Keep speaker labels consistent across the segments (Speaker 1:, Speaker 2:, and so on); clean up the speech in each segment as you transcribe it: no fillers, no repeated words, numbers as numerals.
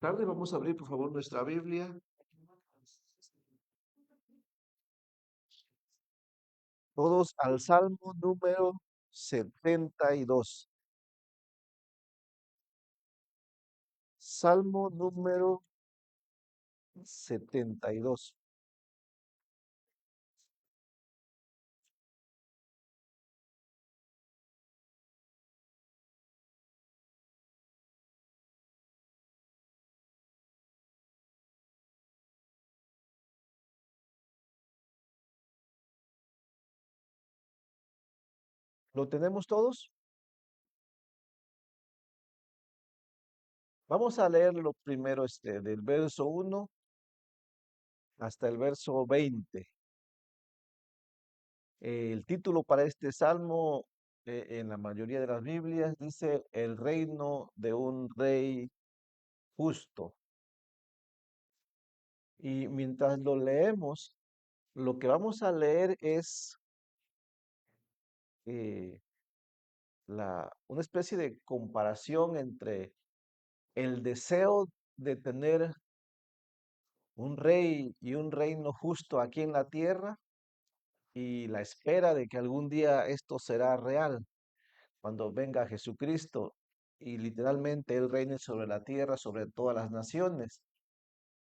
Speaker 1: Tarde, vamos a abrir por favor nuestra Biblia. Todos al Salmo número 72. Salmo número 72. ¿Lo tenemos todos? Vamos a leer lo primero del verso 1 hasta el verso 20. El título para este salmo en la mayoría de las Biblias dice el reino de un rey justo. Y mientras lo leemos, lo que vamos a leer es eh, una especie de comparación entre el deseo de tener un rey y un reino justo aquí en la tierra y la espera de que algún día esto será real cuando venga Jesucristo y literalmente Él reine sobre la tierra, sobre todas las naciones.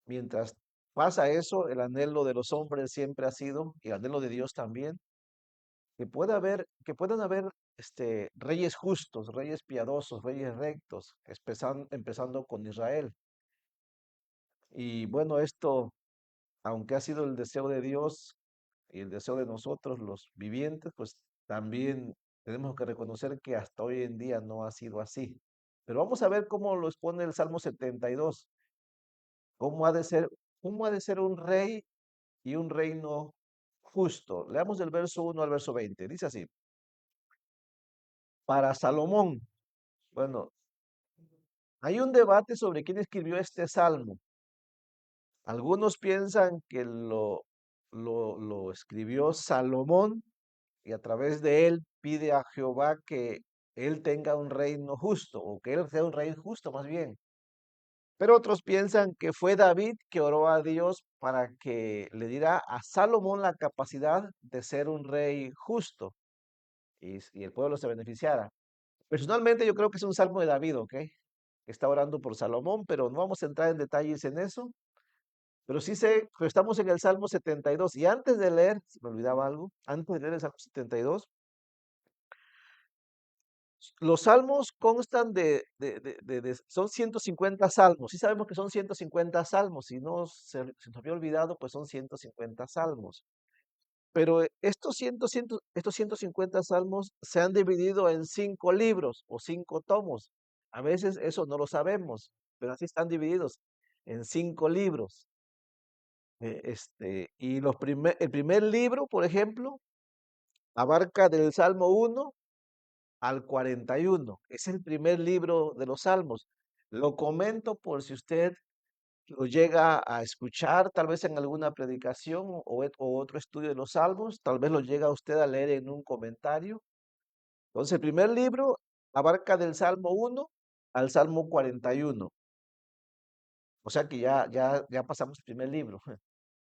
Speaker 1: Mientras pasa eso, el anhelo de los hombres siempre ha sido, y el anhelo de Dios también, que puedan haber reyes justos, reyes piadosos, reyes rectos, empezando con Israel. Y bueno, esto, aunque ha sido el deseo de Dios y el deseo de nosotros, los vivientes, pues también tenemos que reconocer que hasta hoy en día no ha sido así. Pero vamos a ver cómo lo expone el Salmo 72, cómo ha de ser, cómo ha de ser un rey y un reino justo. Leamos del verso 1 al verso 20. Dice así: para Salomón. Bueno, hay un debate sobre quién escribió este salmo. Algunos piensan que lo escribió Salomón y a través de él pide a Jehová que él tenga un reino justo, o que él sea un rey justo más bien. Pero otros piensan que fue David que oró a Dios para que le diera a Salomón la capacidad de ser un rey justo y el pueblo se beneficiara. Personalmente yo creo que es un salmo de David, ¿ok? Que está orando por Salomón, pero no vamos a entrar en detalles en eso. Pero sí sé que estamos en el Salmo 72. Y antes de leer, se me olvidaba algo, antes de leer el Salmo 72, los salmos constan son 150 salmos. Sí sabemos que son 150 salmos. Si no se nos había olvidado, pues son 150 salmos. Pero estos 150 salmos se han dividido en 5 libros o 5 tomos. A veces eso no lo sabemos, pero así están divididos en 5 libros. Y el primer libro, por ejemplo, abarca del Salmo 1 al 41. Es el primer libro de los Salmos. Lo comento por si usted lo llega a escuchar, tal vez en alguna predicación o otro estudio de los Salmos, tal vez lo llega usted a leer en un comentario. Entonces, el primer libro abarca del Salmo 1 al Salmo 41. O sea que ya pasamos el primer libro.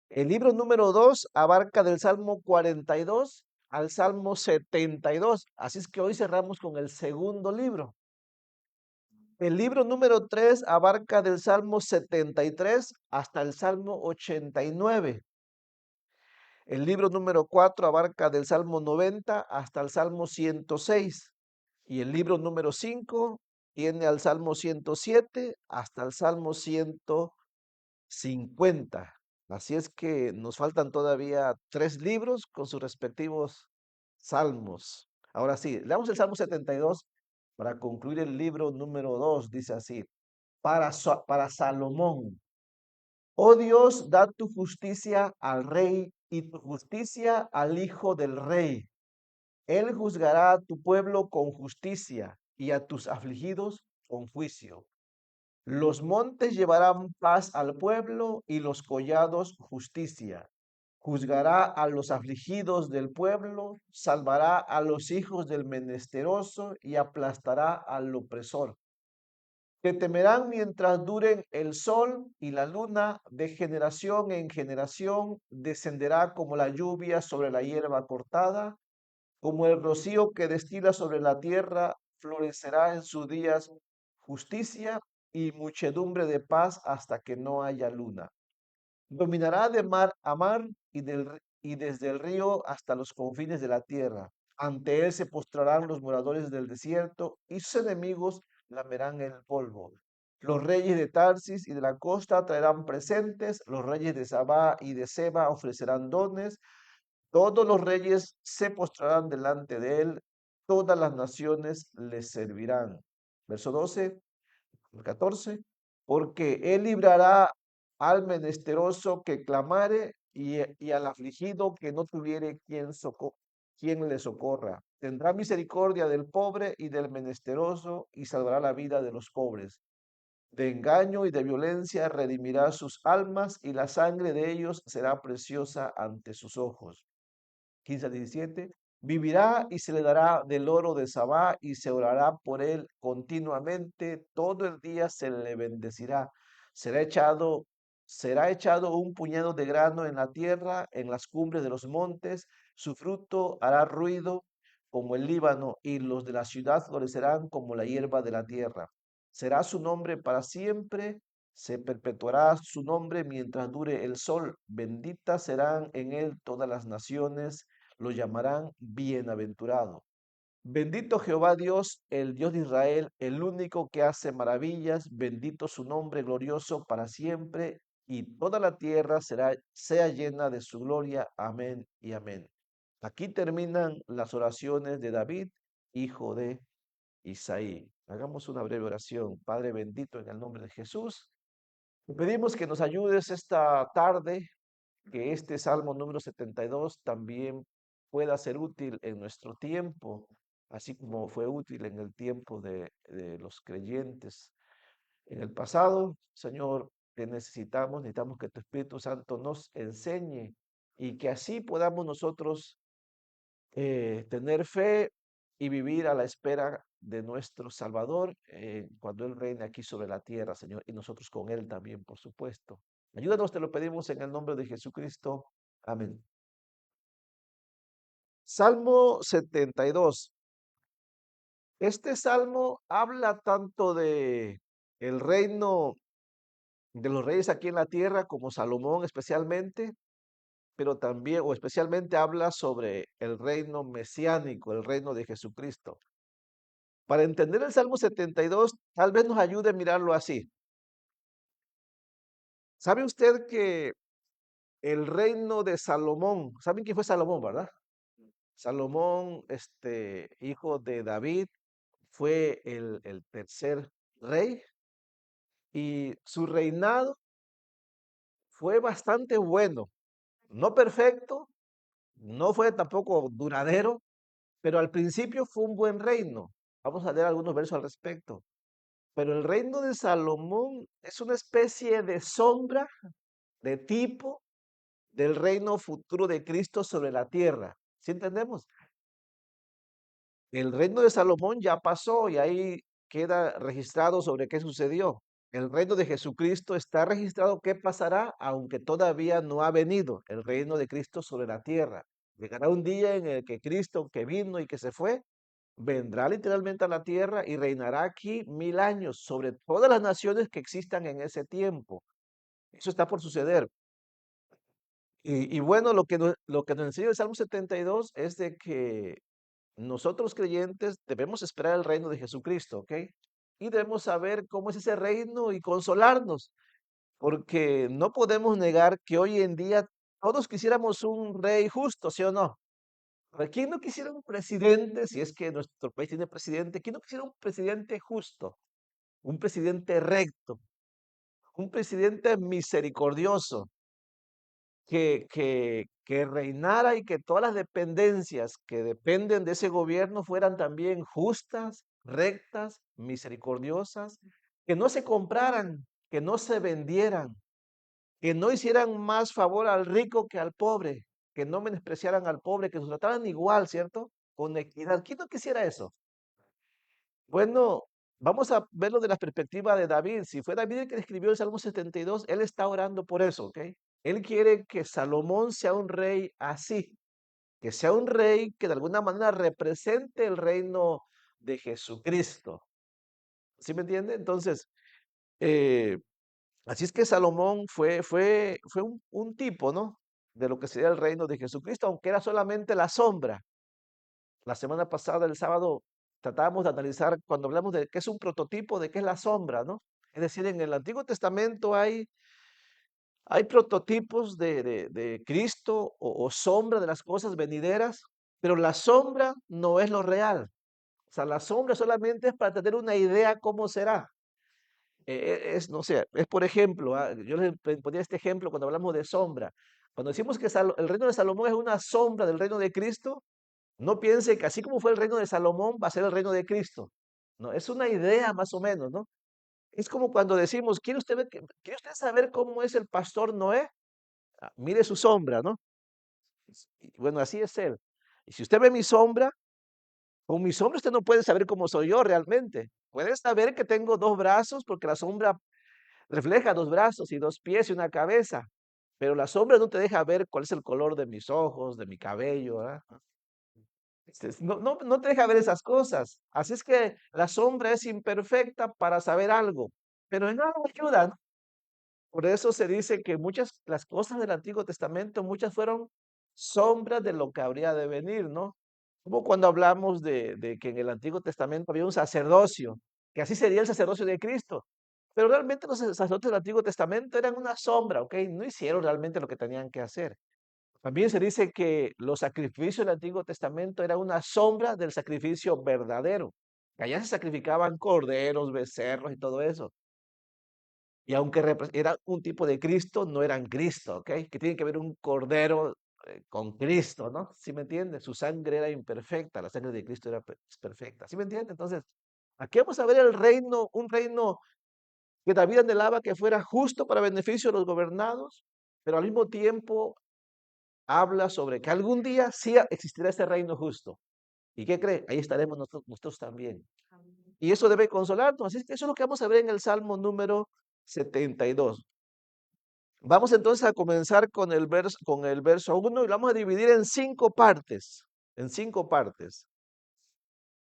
Speaker 1: El libro número 2 abarca del Salmo 42 al Salmo 72. Así es que hoy cerramos con el segundo libro. El libro número 3 abarca del Salmo 73 hasta el Salmo 89. El libro número 4 abarca del Salmo 90 hasta el Salmo 106. Y el libro número 5 tiene al Salmo 107 hasta el Salmo 150. Así es que nos faltan todavía 3 libros con sus respectivos salmos. Ahora sí, leamos el Salmo 72 para concluir el libro número 2. Dice así: para Salomón. Oh Dios, da tu justicia al rey y tu justicia al hijo del rey. Él juzgará a tu pueblo con justicia y a tus afligidos con juicio. Los montes llevarán paz al pueblo y los collados justicia. Juzgará a los afligidos del pueblo, salvará a los hijos del menesteroso y aplastará al opresor. Te temerán mientras duren el sol y la luna, de generación en generación descenderá como la lluvia sobre la hierba cortada, como el rocío que destila sobre la tierra, florecerá en sus días justicia y muchedumbre de paz hasta que no haya luna. Dominará de mar a mar y desde el río hasta los confines de la tierra. Ante él se postrarán los moradores del desierto y sus enemigos lamerán el polvo. Los reyes de Tarsis y de la costa traerán presentes, los reyes de Sabá y de Seba ofrecerán dones, todos los reyes se postrarán delante de él, todas las naciones le servirán. Verso 12. El 14, porque él librará al menesteroso que clamare y al afligido que no tuviere quien le socorra. Tendrá misericordia del pobre y del menesteroso y salvará la vida de los pobres. De engaño y de violencia redimirá sus almas y la sangre de ellos será preciosa ante sus ojos. 15 al 17, vivirá y se le dará del oro de Sabá y se orará por él continuamente, todo el día se le bendecirá. Será echado, será echado un puñado de grano en la tierra, en las cumbres de los montes, su fruto hará ruido como el Líbano y los de la ciudad florecerán como la hierba de la tierra. Será su nombre para siempre, se perpetuará su nombre mientras dure el sol. Benditas serán en él todas las naciones, lo llamarán bienaventurado. Bendito Jehová Dios, el Dios de Israel, el único que hace maravillas, bendito su nombre glorioso para siempre, y toda la tierra sea llena de su gloria. Amén y amén. Aquí terminan las oraciones de David, hijo de Isaí. Hagamos una breve oración. Padre bendito, en el nombre de Jesús, te pedimos que nos ayudes esta tarde, que este Salmo número 72 también pueda ser útil en nuestro tiempo, así como fue útil en el tiempo de los creyentes en el pasado. Señor, te necesitamos que tu Espíritu Santo nos enseñe y que así podamos nosotros tener fe y vivir a la espera de nuestro Salvador cuando Él reine aquí sobre la tierra, Señor, y nosotros con Él también, por supuesto. Ayúdanos, te lo pedimos en el nombre de Jesucristo. Amén. Salmo 72. Este salmo habla tanto de el reino de los reyes aquí en la tierra, como Salomón especialmente, pero también o especialmente habla sobre el reino mesiánico, el reino de Jesucristo. Para entender el Salmo 72, tal vez nos ayude a mirarlo así. ¿Sabe usted que el reino de Salomón, saben quién fue Salomón, verdad? Salomón, hijo de David, fue el tercer rey y su reinado fue bastante bueno, no perfecto, no fue tampoco duradero, pero al principio fue un buen reino. Vamos a leer algunos versos al respecto. Pero el reino de Salomón es una especie de sombra, de tipo del reino futuro de Cristo sobre la tierra. ¿Sí entendemos? El reino de Salomón ya pasó y ahí queda registrado sobre qué sucedió. El reino de Jesucristo está registrado qué pasará, aunque todavía no ha venido el reino de Cristo sobre la tierra. Llegará un día en el que Cristo, que vino y que se fue, vendrá literalmente a la tierra y reinará aquí 1000 años sobre todas las naciones que existan en ese tiempo. Eso está por suceder. Y bueno, lo que nos enseña el Salmo 72 es de que nosotros creyentes debemos esperar el reino de Jesucristo, ¿ok? Y debemos saber cómo es ese reino y consolarnos, porque no podemos negar que hoy en día todos quisiéramos un rey justo, ¿sí o no? A ver, ¿quién no quisiera un presidente, si es que nuestro país tiene presidente, quién no quisiera un presidente justo, un presidente recto, un presidente misericordioso, que reinara y que todas las dependencias que dependen de ese gobierno fueran también justas, rectas, misericordiosas, que no se compraran, que no se vendieran, que no hicieran más favor al rico que al pobre, que no menospreciaran al pobre, que se trataran igual, ¿cierto? Con equidad. ¿Quién no quisiera eso? Bueno, Vamos a verlo de la perspectiva de David. Si fue David el que escribió el Salmo 72, él está orando por eso, ¿ok? Él quiere que Salomón sea un rey así, que sea un rey que de alguna manera represente el reino de Jesucristo. ¿Sí me entiende? Entonces, eh, así es que Salomón fue un tipo, ¿no? De lo que sería el reino de Jesucristo, aunque era solamente la sombra. La semana pasada, el sábado, tratábamos de analizar cuando hablamos de qué es un prototipo, de qué es la sombra, ¿no? Es decir, en el Antiguo Testamento hay prototipos de Cristo o sombra de las cosas venideras, pero la sombra no es lo real. O sea, la sombra solamente es para tener una idea cómo será. No sé, es por ejemplo, yo les ponía este ejemplo cuando hablamos de sombra. Cuando decimos que el reino de Salomón es una sombra del reino de Cristo, no piense que así como fue el reino de Salomón, va a ser el reino de Cristo. No, es una idea más o menos, ¿no? Es como cuando decimos, ¿quiere usted saber cómo es el pastor Noé? Mire su sombra, ¿no? Y bueno, así es él. Y si usted ve mi sombra, con mi sombra usted no puede saber cómo soy yo realmente. Puede saber que tengo dos brazos porque la sombra refleja dos brazos y dos pies y una cabeza, pero la sombra no te deja ver cuál es el color de mis ojos, de mi cabello, ¿verdad? No te deja ver esas cosas. Así es que la sombra es imperfecta para saber algo, pero en algo ayuda, ¿no? Por eso se dice que las cosas del Antiguo Testamento, muchas fueron sombras de lo que habría de venir, ¿no? Como cuando hablamos de que en el Antiguo Testamento había un sacerdocio, que así sería el sacerdocio de Cristo. Pero realmente los sacerdotes del Antiguo Testamento eran una sombra, ¿ok? No hicieron realmente lo que tenían que hacer. También se dice que los sacrificios del Antiguo Testamento eran una sombra del sacrificio verdadero. Que allá se sacrificaban corderos, becerros y todo eso. Y aunque era un tipo de Cristo, no eran Cristo, ¿ok? Que tiene que ver un cordero con Cristo, ¿no? ¿Sí me entiende? Su sangre era imperfecta, la sangre de Cristo era perfecta. ¿Sí me entiende? Entonces, aquí vamos a ver el reino, un reino que David anhelaba que fuera justo para beneficio de los gobernados, pero al mismo tiempo habla sobre que algún día sí existirá ese reino justo. ¿Y qué cree? Ahí estaremos nosotros también. Y eso debe consolarnos. Así es que eso es lo que vamos a ver en el Salmo número 72. Vamos entonces a comenzar con el verso 1 y lo vamos a dividir en 5 partes. En 5 partes.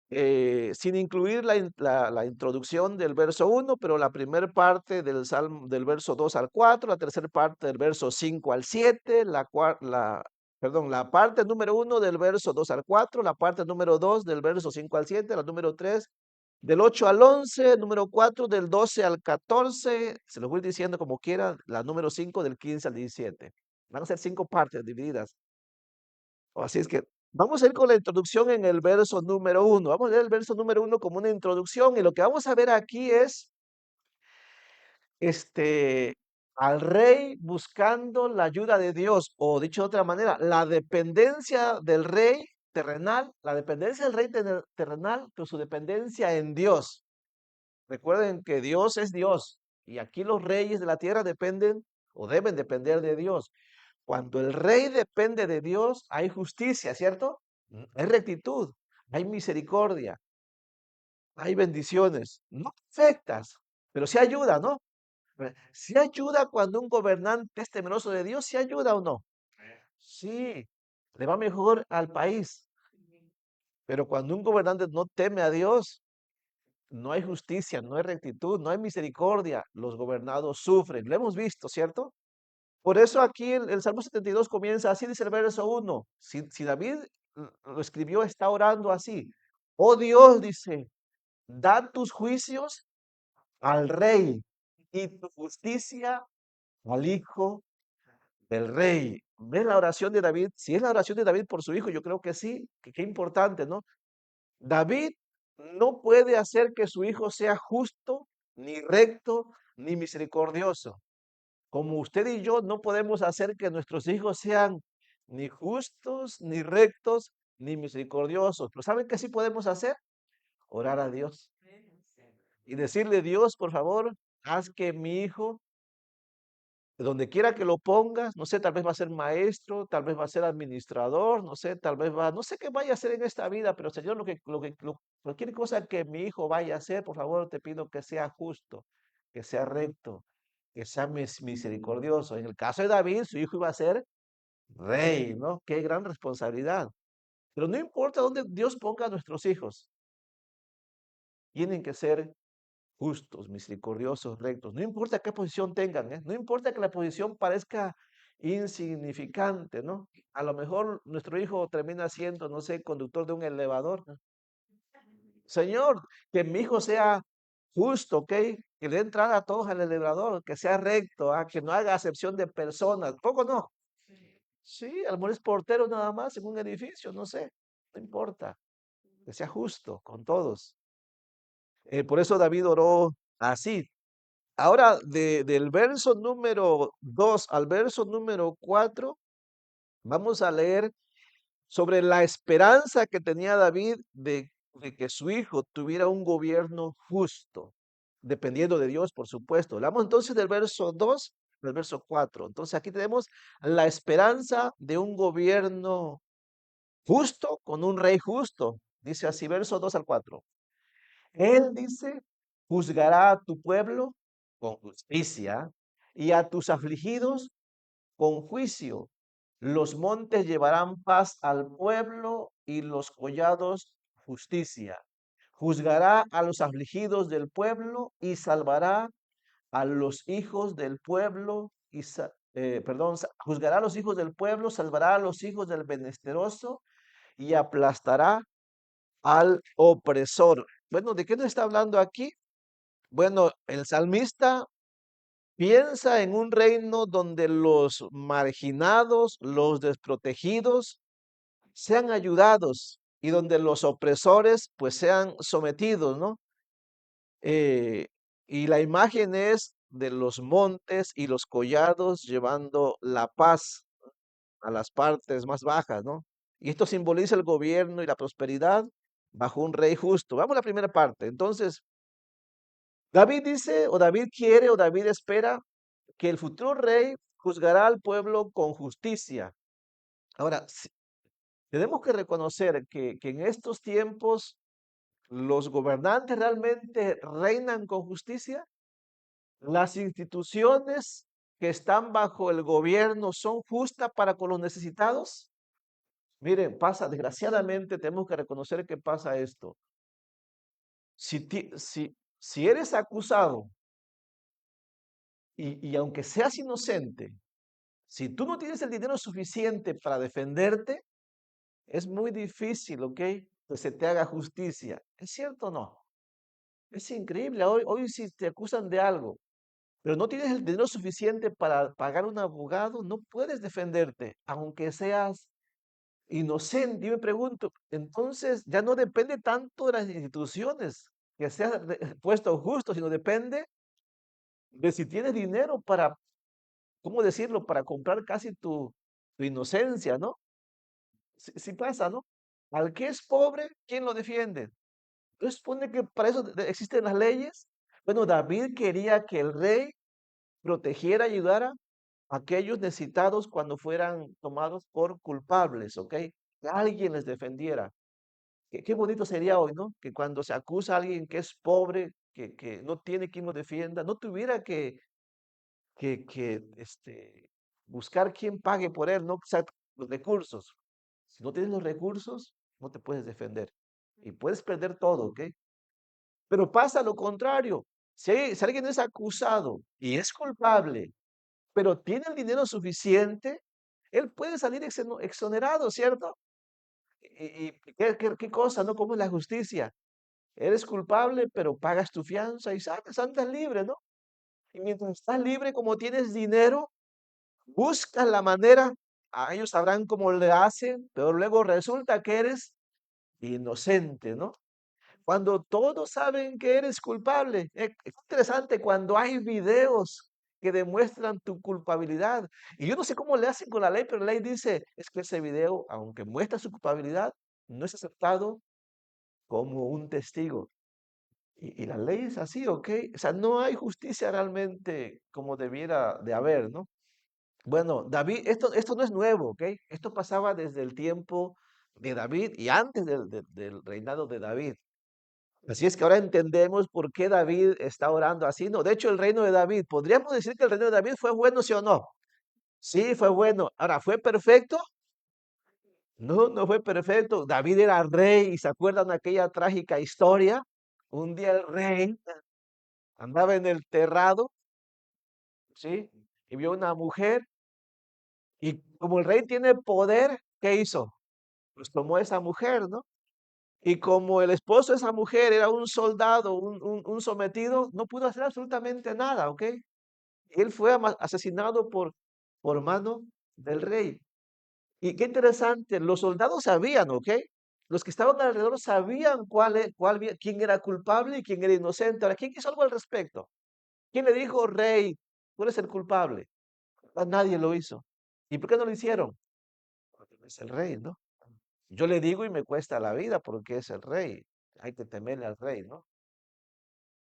Speaker 1: Sin incluir la introducción del verso 1, pero la primera parte del Salmo, del verso 2 al 4, la tercera parte del verso 5 al 7, la parte número 1 del verso 2 al 4, la parte número 2 del verso 5 al 7, la número 3 del 8 al 11, número 4 del 12 al 14, se los voy diciendo como quiera, la número 5 del 15 al 17. Van a ser 5 partes divididas. Así es que vamos a ir con la introducción en el verso número 1. Vamos a leer el verso número 1 como una introducción y lo que vamos a ver aquí es este, al rey buscando la ayuda de Dios, o dicho de otra manera, la dependencia del rey terrenal, la dependencia del rey terrenal, pero su dependencia en Dios. Recuerden que Dios es Dios y aquí los reyes de la tierra dependen o deben depender de Dios. Cuando el rey depende de Dios, hay justicia, ¿cierto? Hay rectitud, hay misericordia, hay bendiciones, no perfectas, pero sí ayuda, ¿no? Sí ayuda cuando un gobernante es temeroso de Dios, sí ayuda o no. Sí, le va mejor al país, pero cuando un gobernante no teme a Dios, no hay justicia, no hay rectitud, no hay misericordia, los gobernados sufren. Lo hemos visto, ¿cierto? Por eso aquí el Salmo 72 comienza así, dice el verso 1. Si David lo escribió, está orando así. Oh Dios, dice, da tus juicios al rey y tu justicia al hijo del rey. ¿Ves la oración de David? Si es la oración de David por su hijo, yo creo que sí, que qué importante, ¿no? David no puede hacer que su hijo sea justo, ni recto, ni misericordioso. Como usted y yo no podemos hacer que nuestros hijos sean ni justos, ni rectos, ni misericordiosos. Pero ¿saben qué sí podemos hacer? Orar a Dios y decirle, Dios, por favor, haz que mi hijo donde quiera que lo pongas, no sé, tal vez va a ser maestro, tal vez va a ser administrador, no sé, tal vez va, no sé qué vaya a hacer en esta vida, pero Señor, cualquier cosa que mi hijo vaya a hacer, por favor, te pido que sea justo, que sea recto, que sea misericordioso. En el caso de David, su hijo iba a ser rey, ¿no? Qué gran responsabilidad. Pero no importa dónde Dios ponga a nuestros hijos, tienen que ser justos, misericordiosos, rectos. No importa qué posición tengan, ¿eh? No importa que la posición parezca insignificante, ¿no? A lo mejor nuestro hijo termina siendo, no sé, conductor de un elevador, ¿no? Señor, que mi hijo sea justo, ¿ok? Que le dé entrada a todos al elevador, que sea recto, ¿ah? Que no haga acepción de personas. ¿Poco no? Sí, a lo mejor es portero nada más en un edificio, no sé, no importa. Que sea justo con todos. Por eso David oró así. Ahora, del verso número 2 al verso número 4, vamos a leer sobre la esperanza que tenía David de que su hijo tuviera un gobierno justo, dependiendo de Dios, por supuesto. Hablamos entonces del verso 2 al verso 4. Entonces aquí tenemos la esperanza de un gobierno justo con un rey justo. Dice así, verso 2 al 4. Él dice, juzgará a tu pueblo con justicia y a tus afligidos con juicio. Los montes llevarán paz al pueblo y los collados justicia. Juzgará a los afligidos del pueblo y salvará a los hijos del pueblo y juzgará a los hijos del pueblo, salvará a los hijos del menesteroso y aplastará al opresor. Bueno, ¿de qué nos está hablando aquí? Bueno, el salmista piensa en un reino donde los marginados, los desprotegidos, sean ayudados y donde los opresores pues sean sometidos, ¿no? Eh, y la imagen es de los montes y los collados llevando la paz a las partes más bajas, ¿no? Y esto simboliza el gobierno y la prosperidad bajo un rey justo. Vamos a la primera parte. Entonces, David dice, o David quiere, o David espera que el futuro rey juzgará al pueblo con justicia. Ahora, tenemos que reconocer que en estos tiempos los gobernantes realmente reinan con justicia. Las instituciones que están bajo el gobierno son justas para con los necesitados. Miren, pasa, desgraciadamente tenemos que reconocer que pasa esto. Si eres acusado y aunque seas inocente, si tú no tienes el dinero suficiente para defenderte, es muy difícil, ¿ok? Que se te haga justicia. ¿Es cierto o no? Es increíble. Hoy si te acusan de algo, pero no tienes el dinero suficiente para pagar un abogado, no puedes defenderte, aunque seas inocente. Yo me pregunto, entonces ya no depende tanto de las instituciones que seas puesto justo, sino depende de si tienes dinero para, ¿cómo decirlo? Para comprar casi tu inocencia, ¿no? Si pasa, ¿no? Al que es pobre, ¿quién lo defiende? Entonces supone que para eso existen las leyes. Bueno, David quería que el rey protegiera, ayudara a aquellos necesitados cuando fueran tomados por culpables, ¿ok? Que alguien les defendiera. Qué bonito sería hoy, ¿no? Que cuando se acusa a alguien que es pobre, que no tiene quien lo defienda, no tuviera que buscar quien pague por él, ¿no? O sea, los recursos. Si no tienes los recursos, no te puedes defender. Y puedes perder todo, ¿ok? Pero pasa lo contrario. Si alguien es acusado y es culpable, pero tiene el dinero suficiente, él puede salir exonerado, ¿cierto? Y qué cosa, ¿no? ¿Cómo es la justicia? Eres culpable, pero pagas tu fianza y sales, andas libre, ¿no? Y mientras estás libre, como tienes dinero, buscas la manera, a ellos sabrán cómo le hacen, pero luego resulta que eres inocente, ¿no? Cuando todos saben que eres culpable. Es interesante cuando hay videos que demuestran tu culpabilidad. Y yo no sé cómo le hacen con la ley, pero la ley dice, es que ese video, aunque muestra su culpabilidad, no es aceptado como un testigo. Y la ley es así, ¿ok? O sea, no hay justicia realmente como debiera de haber, ¿no? Bueno, David, esto no es nuevo, ¿ok? Esto pasaba desde el tiempo de David y antes del reinado de David. Así es que ahora entendemos por qué David está orando así. No, de hecho, el reino de David, ¿podríamos decir que el reino de David fue bueno, sí o no? Sí, fue bueno. Ahora, ¿fue perfecto? No, no fue perfecto. David era rey y se acuerdan aquella trágica historia. Un día el rey andaba en el terrado, ¿sí? Y vio una mujer y como el rey tiene poder, ¿qué hizo? Pues tomó a esa mujer, ¿no? Y como el esposo de esa mujer era un soldado, un sometido, no pudo hacer absolutamente nada, ¿ok? Él fue asesinado por mano del rey. Y qué interesante, los soldados sabían, ¿ok? Los que estaban alrededor sabían quién era culpable y quién era inocente. Ahora, ¿quién hizo algo al respecto? ¿Quién le dijo, rey, tú eres el culpable? Nadie lo hizo. ¿Y por qué no lo hicieron? Porque no es el rey, ¿no? Yo le digo y me cuesta la vida porque es el rey. Hay que temerle al rey, ¿no?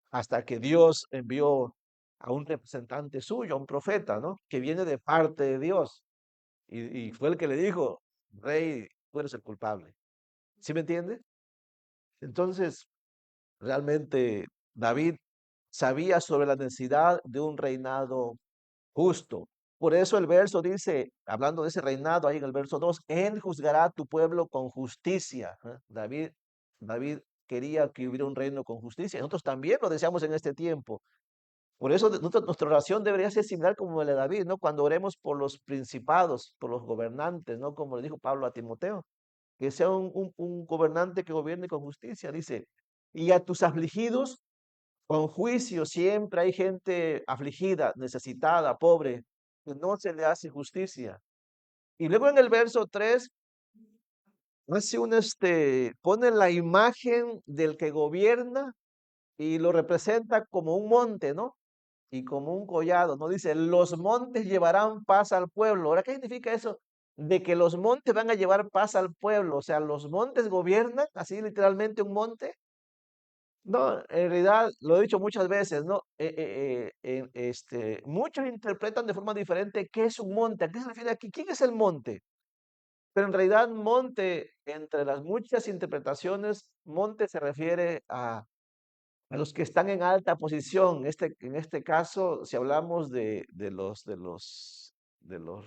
Speaker 1: Hasta que Dios envió a un representante suyo, a un profeta, ¿no? Que viene de parte de Dios. Y fue el que le dijo, rey, tú eres el culpable. ¿Sí me entiende? Entonces, realmente David sabía sobre la necesidad de un reinado justo. Por eso el verso dice, hablando de ese reinado, ahí en el verso 2, Él juzgará a tu pueblo con justicia. ¿Eh? David quería que hubiera un reino con justicia. Nosotros también lo deseamos en este tiempo. Por eso nuestra oración debería ser similar como la de David, ¿no? Cuando oremos por los principados, por los gobernantes, ¿no? Como le dijo Pablo a Timoteo, que sea un gobernante que gobierne con justicia, dice, y a tus afligidos con juicio. Siempre hay gente afligida, necesitada, pobre, que no se le hace justicia. Y luego en el verso 3 hace pone la imagen del que gobierna y lo representa como un monte, ¿no? Y como un collado, ¿no? Dice, los montes llevarán paz al pueblo. Ahora, ¿qué significa eso? De que los montes van a llevar paz al pueblo. O sea, los montes gobiernan, así literalmente un monte. No, en realidad, lo he dicho muchas veces, ¿no? Muchos interpretan de forma diferente qué es un monte, a qué se refiere aquí, quién es el monte. Pero en realidad, monte, entre las muchas interpretaciones, monte se refiere a los que están en alta posición. En este caso, si hablamos de los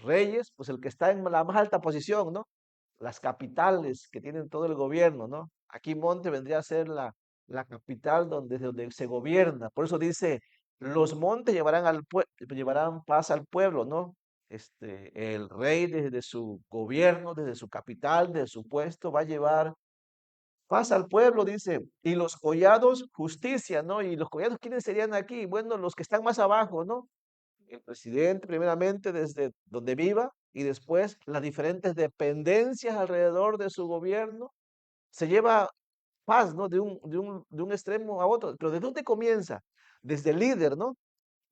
Speaker 1: reyes, pues el que está en la más alta posición, ¿no? Las capitales que tienen todo el gobierno, ¿no? Aquí Monte vendría a ser la capital donde se gobierna. Por eso dice, los montes llevarán paz al pueblo, ¿no? El rey desde su gobierno, desde su capital, desde su puesto, va a llevar paz al pueblo, dice, y los collados, justicia, ¿no? Y los collados, ¿quiénes serían aquí? Bueno, los que están más abajo, ¿no? El presidente, primeramente, desde donde viva, y después las diferentes dependencias alrededor de su gobierno. Se lleva paz, ¿no? De un extremo a otro. Pero ¿de dónde comienza? Desde el líder, ¿no?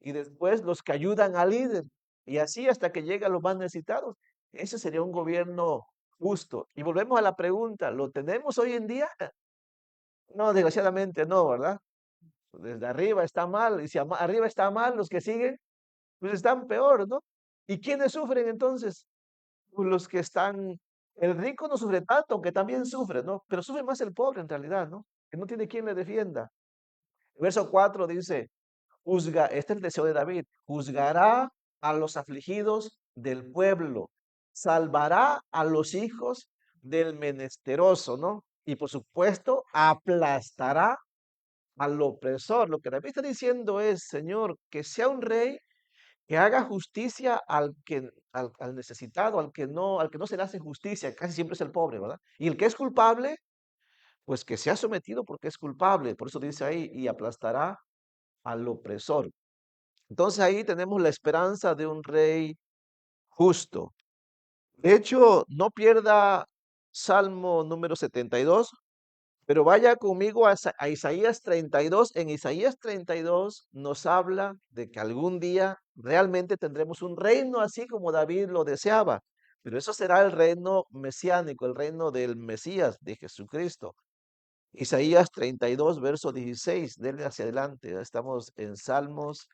Speaker 1: Y después los que ayudan al líder. Y así hasta que llega a los más necesitados. Ese sería un gobierno justo. Y volvemos a la pregunta, ¿lo tenemos hoy en día? No, desgraciadamente no, ¿verdad? Desde arriba está mal, y si arriba está mal, los que siguen, pues están peor, ¿no? ¿Y quiénes sufren entonces? Pues los que están, el rico no sufre tanto, aunque también sufre, ¿no? Pero sufre más el pobre en realidad, ¿no? Que no tiene quien le defienda. El verso 4 dice, este es el deseo de David, juzgará a los afligidos del pueblo, salvará a los hijos del menesteroso, ¿no? Y por supuesto, aplastará al opresor. Lo que David está diciendo es, Señor, que sea un rey que haga justicia al necesitado, al que no se le hace justicia, casi siempre es el pobre, ¿verdad? Y el que es culpable, pues que sea sometido porque es culpable. Por eso dice ahí, y aplastará al opresor. Entonces ahí tenemos la esperanza de un rey justo. De hecho, no pierda Salmo número 72. Pero vaya conmigo a Isaías 32. En Isaías 32 nos habla de que algún día realmente tendremos un reino así como David lo deseaba. Pero eso será el reino mesiánico, el reino del Mesías, de Jesucristo. Isaías 32, verso 16, denle hacia adelante. Ya estamos en Salmos,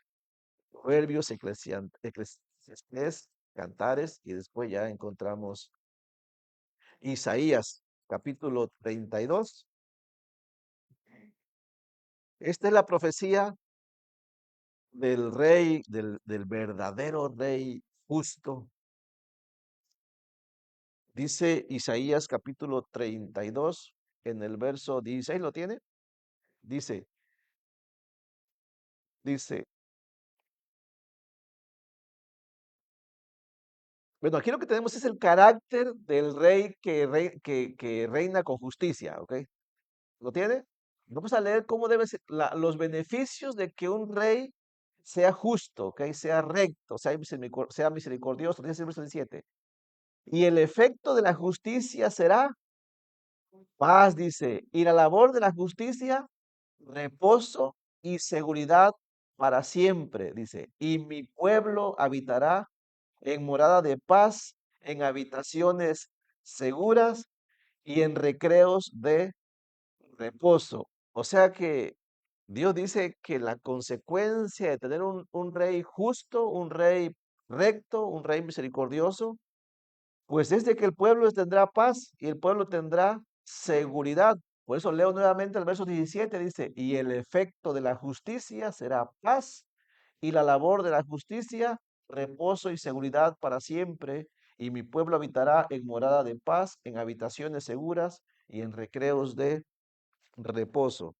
Speaker 1: Proverbios, Eclesiastés, Cantares, y después ya encontramos Isaías, capítulo 32. Esta es la profecía del rey, del verdadero rey justo. Dice Isaías capítulo 32 en el verso 16, ¿lo tiene? Dice, dice, bueno, aquí lo que tenemos es el carácter del rey que reina con justicia, ¿ok? ¿Lo tiene? Vamos a leer cómo debe ser los beneficios de que un rey sea justo, ¿ok? Sea recto, sea misericordioso, dice el verso 17. Y el efecto de la justicia será paz, dice, y la labor de la justicia, reposo y seguridad para siempre, dice. Y mi pueblo habitará en morada de paz, en habitaciones seguras y en recreos de reposo. O sea que Dios dice que la consecuencia de tener un rey justo, un rey recto, un rey misericordioso, pues es de que el pueblo tendrá paz y el pueblo tendrá seguridad. Por eso leo nuevamente el verso 17, dice, y el efecto de la justicia será paz y la labor de la justicia, reposo y seguridad para siempre. Y mi pueblo habitará en morada de paz, en habitaciones seguras y en recreos de reposo.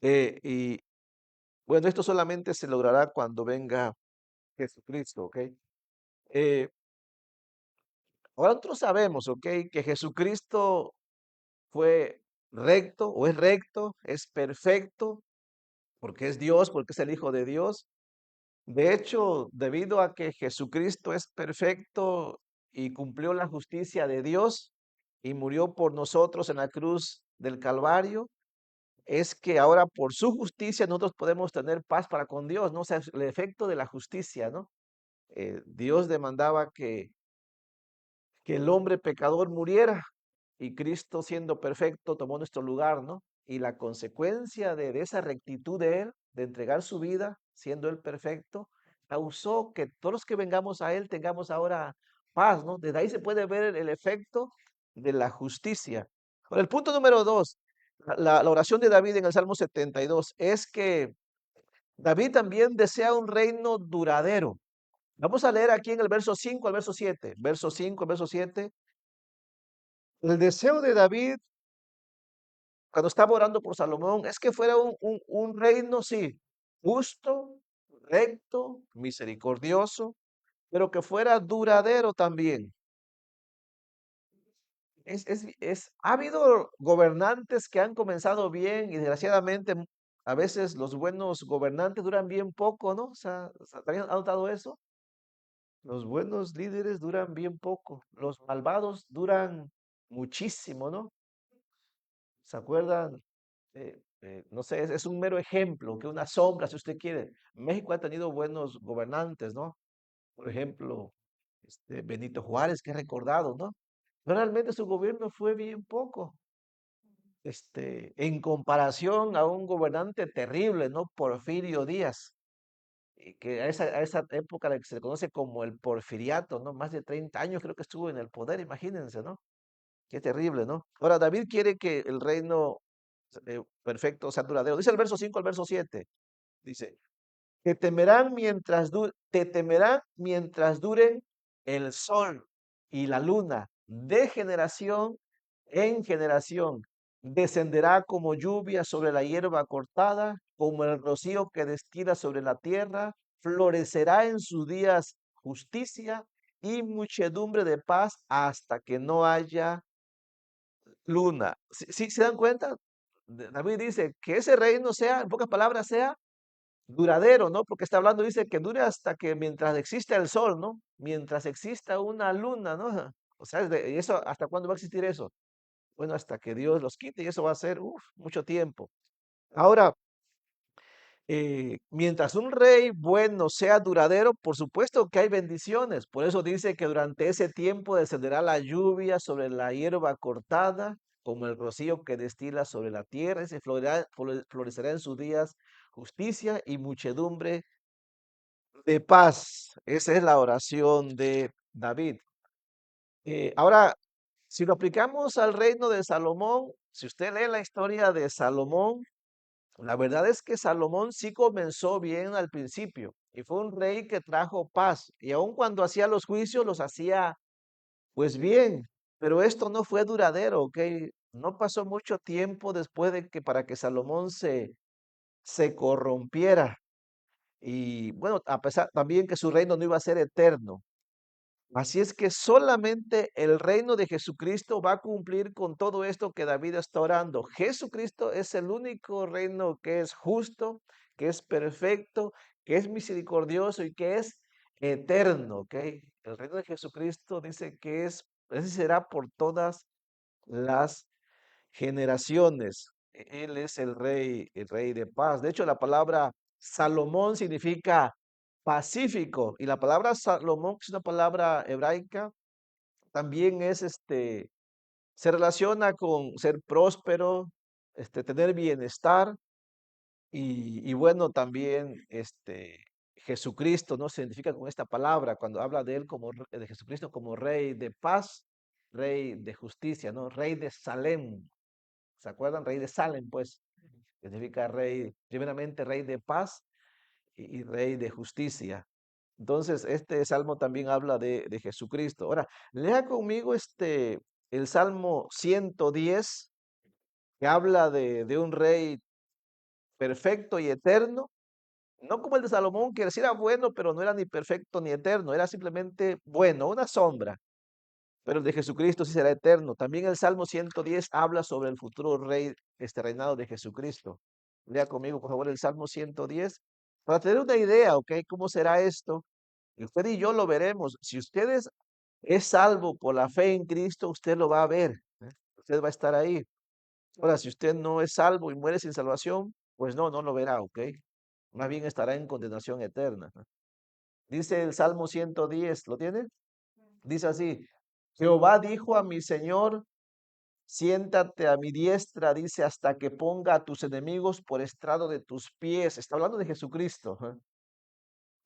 Speaker 1: Y bueno, esto solamente se logrará cuando venga Jesucristo, ¿ok? Eh, Ahora nosotros sabemos, ¿ok? Que Jesucristo fue recto o es recto, es perfecto, porque es Dios, porque es el Hijo de Dios. De hecho, debido a que Jesucristo es perfecto y cumplió la justicia de Dios y murió por nosotros en la cruz del Calvario, es que ahora por su justicia nosotros podemos tener paz para con Dios, ¿no? O sea, es el efecto de la justicia, ¿no? Dios demandaba que el hombre pecador muriera y Cristo siendo perfecto tomó nuestro lugar, ¿no? Y la consecuencia de esa rectitud de Él, de entregar su vida, siendo Él perfecto, causó que todos los que vengamos a Él tengamos ahora paz, ¿no? Desde ahí se puede ver el efecto de la justicia. Ahora, el punto número dos, la oración de David en el Salmo 72, es que David también desea un reino duradero. Vamos a leer aquí en el verso 5 al verso 7. Verso 5 al verso 7. El deseo de David cuando estaba orando por Salomón es que fuera un reino, sí, justo, recto, misericordioso, pero que fuera duradero también. Ha habido gobernantes que han comenzado bien y desgraciadamente a veces los buenos gobernantes duran bien poco, ¿no? ¿También han notado eso? Los buenos líderes duran bien poco, los malvados duran muchísimo, ¿no? ¿Se acuerdan? No sé, es un mero ejemplo, que una sombra, si usted quiere. México ha tenido buenos gobernantes, ¿no? Por ejemplo, Benito Juárez, que es recordado, ¿no? Pero realmente su gobierno fue bien poco, en comparación a un gobernante terrible, ¿no? Porfirio Díaz, y que a esa época la que se le conoce como el porfiriato, ¿no? Más de 30 años creo que estuvo en el poder, imagínense, ¿no? Qué terrible, ¿no? Ahora, David quiere que el reino perfecto sea duradero. Dice el verso 5 al verso 7. Dice, te temerán mientras duren el sol y la luna, de generación en generación. Descenderá como lluvia sobre la hierba cortada, como el rocío que destila sobre la tierra. Florecerá en sus días justicia y muchedumbre de paz hasta que no haya luna. ¿Sí se dan cuenta? David dice que ese reino sea, en pocas palabras, sea duradero, ¿no? Porque está hablando, dice que dure hasta que mientras exista el sol, ¿no? Mientras exista una luna, ¿no? O sea, ¿y eso hasta cuándo va a existir eso? Bueno, hasta que Dios los quite y eso va a ser, mucho tiempo. Ahora, mientras un rey bueno sea duradero, por supuesto que hay bendiciones. Por eso dice que durante ese tiempo descenderá la lluvia sobre la hierba cortada, como el rocío que destila sobre la tierra, y se florecerá en sus días justicia y muchedumbre de paz. Esa es la oración de David. Ahora, si lo aplicamos al reino de Salomón, si usted lee la historia de Salomón, la verdad es que Salomón sí comenzó bien al principio y fue un rey que trajo paz. Y aun cuando hacía los juicios, los hacía pues bien, pero esto no fue duradero, ¿ok? No pasó mucho tiempo después de que para que Salomón se corrompiera. Y bueno, a pesar también que su reino no iba a ser eterno. Así es que solamente el reino de Jesucristo va a cumplir con todo esto que David está orando. Jesucristo es el único reino que es justo, que es perfecto, que es misericordioso y que es eterno, ¿ok? El reino de Jesucristo dice que ese será por todas las generaciones. Él es el rey de paz. De hecho, la palabra Salomón significa pacífico y la palabra Salomón, que es una palabra hebraica, también se relaciona con ser próspero, tener bienestar y bueno, también Jesucristo, ¿no? Se identifica con esta palabra cuando habla de él como de Jesucristo como rey de paz, rey de justicia, ¿no? Rey de Salem. ¿Se acuerdan? Rey de Salem, pues, significa rey, primeramente rey de paz y rey de justicia. Entonces, este salmo también habla de Jesucristo. Ahora, lea conmigo el Salmo 110, que habla de un rey perfecto y eterno, no como el de Salomón, que sí era bueno, pero no era ni perfecto ni eterno, era simplemente bueno, una sombra. Pero el de Jesucristo sí será eterno. También el Salmo 110 habla sobre el futuro rey, reinado de Jesucristo. Lea conmigo, por favor, el Salmo 110, para tener una idea, ¿ok? ¿Cómo será esto? Y usted y yo lo veremos. Si usted es salvo por la fe en Cristo, usted lo va a ver. ¿Eh? Usted va a estar ahí. Ahora, si usted no es salvo y muere sin salvación, pues no lo verá, ¿ok? Más bien estará en condenación eterna. Dice el Salmo 110, ¿lo tiene? Dice así, Jehová dijo a mi Señor, siéntate a mi diestra, dice, hasta que ponga a tus enemigos por estrado de tus pies. Está hablando de Jesucristo.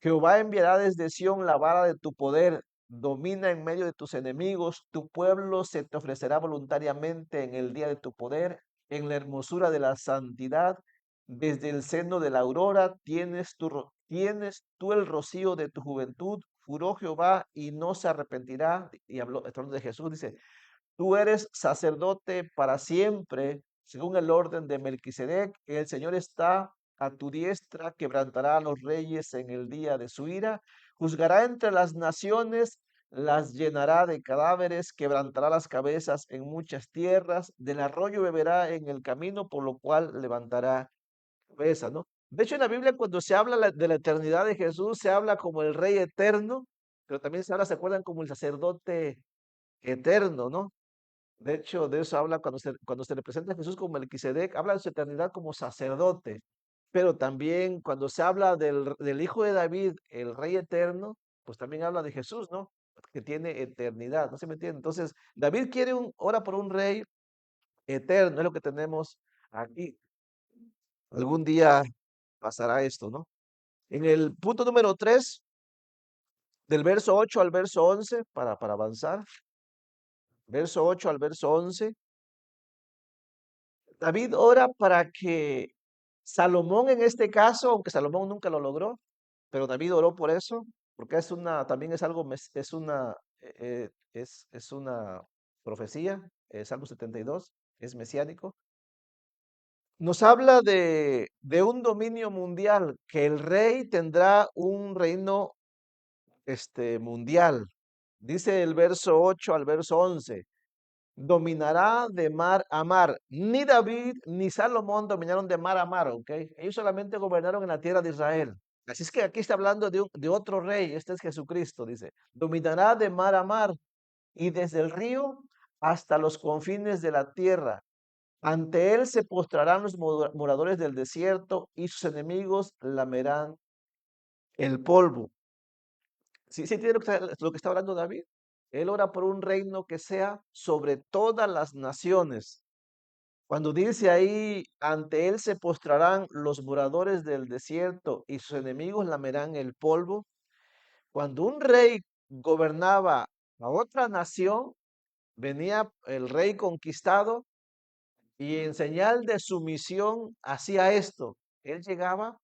Speaker 1: Jehová enviará desde Sión la vara de tu poder, domina en medio de tus enemigos, tu pueblo se te ofrecerá voluntariamente en el día de tu poder, en la hermosura de la santidad. Desde el seno de la aurora tienes tú el rocío de tu juventud. Juró Jehová y no se arrepentirá. Y habló, está hablando de Jesús, dice, tú eres sacerdote para siempre, según el orden de Melquisedec. El Señor está a tu diestra, quebrantará a los reyes en el día de su ira, juzgará entre las naciones, las llenará de cadáveres, quebrantará las cabezas en muchas tierras, del arroyo beberá en el camino, por lo cual levantará cabeza, ¿no? De hecho, en la Biblia, cuando se habla de la eternidad de Jesús, se habla como el Rey eterno, pero también se habla, ¿se acuerdan? Como el sacerdote eterno, ¿no? De hecho, de eso habla cuando se le presenta a Jesús como Melquisedec, habla de su eternidad como sacerdote. Pero también cuando se habla del Hijo de David, el Rey eterno, pues también habla de Jesús, ¿no? Que tiene eternidad, ¿no se me entiende? Entonces, David ora por un rey eterno, es lo que tenemos aquí. Algún día pasará esto, ¿no? En el punto número 3, del verso 8 al verso 11, para avanzar, verso 8 al verso 11. David ora para que Salomón en este caso, aunque Salomón nunca lo logró, pero David oró por eso, porque también es algo, es una profecía, Salmo 72, es mesiánico. Nos habla de un dominio mundial, que el rey tendrá un reino mundial. Dice el verso 8 al verso 11, dominará de mar a mar. Ni David ni Salomón dominaron de mar a mar, ¿ok? Ellos solamente gobernaron en la tierra de Israel. Así es que aquí está hablando de otro rey, este es Jesucristo, dice. Dominará de mar a mar y desde el río hasta los confines de la tierra. Ante él se postrarán los moradores del desierto y sus enemigos lamerán el polvo. ¿Sí, sí entiende lo que está hablando David? Él ora por un reino que sea sobre todas las naciones. Cuando dice ahí, ante él se postrarán los moradores del desierto y sus enemigos lamerán el polvo. Cuando un rey gobernaba a otra nación, venía el rey conquistado y en señal de sumisión hacía esto. Él llegaba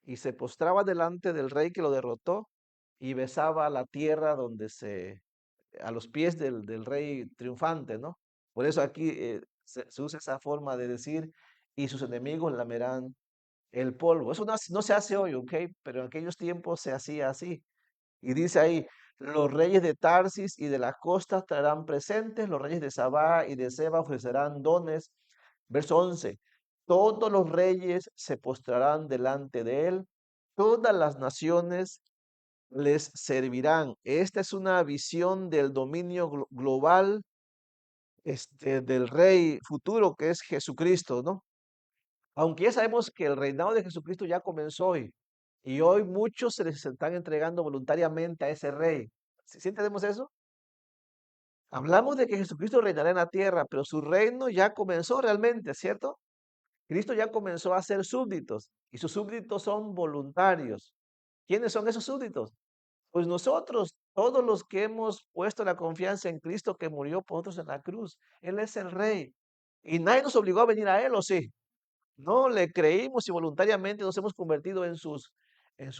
Speaker 1: y se postraba delante del rey que lo derrotó y besaba la tierra a los pies del rey triunfante, ¿no? Por eso aquí se usa esa forma de decir, y sus enemigos lamerán el polvo. Eso no se hace hoy, ¿ok? Pero en aquellos tiempos se hacía así. Y dice ahí, los reyes de Tarsis y de las costas traerán presentes, los reyes de Sabá y de Seba ofrecerán dones. Verso 11, todos los reyes se postrarán delante de él, todas las naciones les servirán. Esta es una visión del dominio global, del rey futuro que es Jesucristo, ¿no? Aunque ya sabemos que el reinado de Jesucristo ya comenzó hoy, y hoy muchos se les están entregando voluntariamente a ese rey. ¿Sí entendemos eso? Hablamos de que Jesucristo reinará en la tierra, pero su reino ya comenzó realmente, ¿cierto? Cristo ya comenzó a ser súbditos, y sus súbditos son voluntarios. ¿Quiénes son esos súbditos? Pues nosotros, todos los que hemos puesto la confianza en Cristo que murió por nosotros en la cruz, Él es el Rey. Y nadie nos obligó a venir a Él, ¿o sí? No, le creímos y voluntariamente nos hemos convertido en sus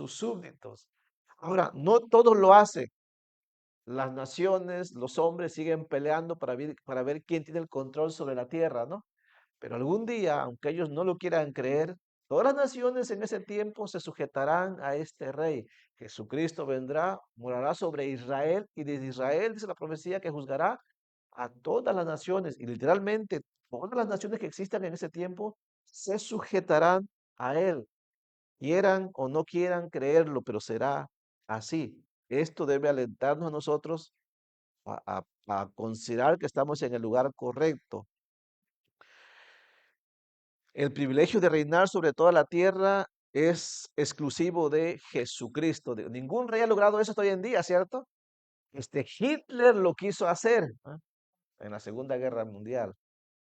Speaker 1: súbditos. Ahora, no todos lo hacen. Las naciones, los hombres siguen peleando para ver quién tiene el control sobre la tierra, ¿no? Pero algún día, aunque ellos no lo quieran creer, todas las naciones en ese tiempo se sujetarán a este rey. Jesucristo vendrá, morará sobre Israel y desde Israel dice la profecía que juzgará a todas las naciones. Y literalmente todas las naciones que existan en ese tiempo se sujetarán a él, quieran o no quieran creerlo, pero será así. Esto debe alentarnos a nosotros a considerar que estamos en el lugar correcto. El privilegio de reinar sobre toda la tierra es exclusivo de Jesucristo. Ningún rey ha logrado eso hasta hoy en día, ¿cierto? Hitler lo quiso hacer, ¿ah? En la Segunda Guerra Mundial.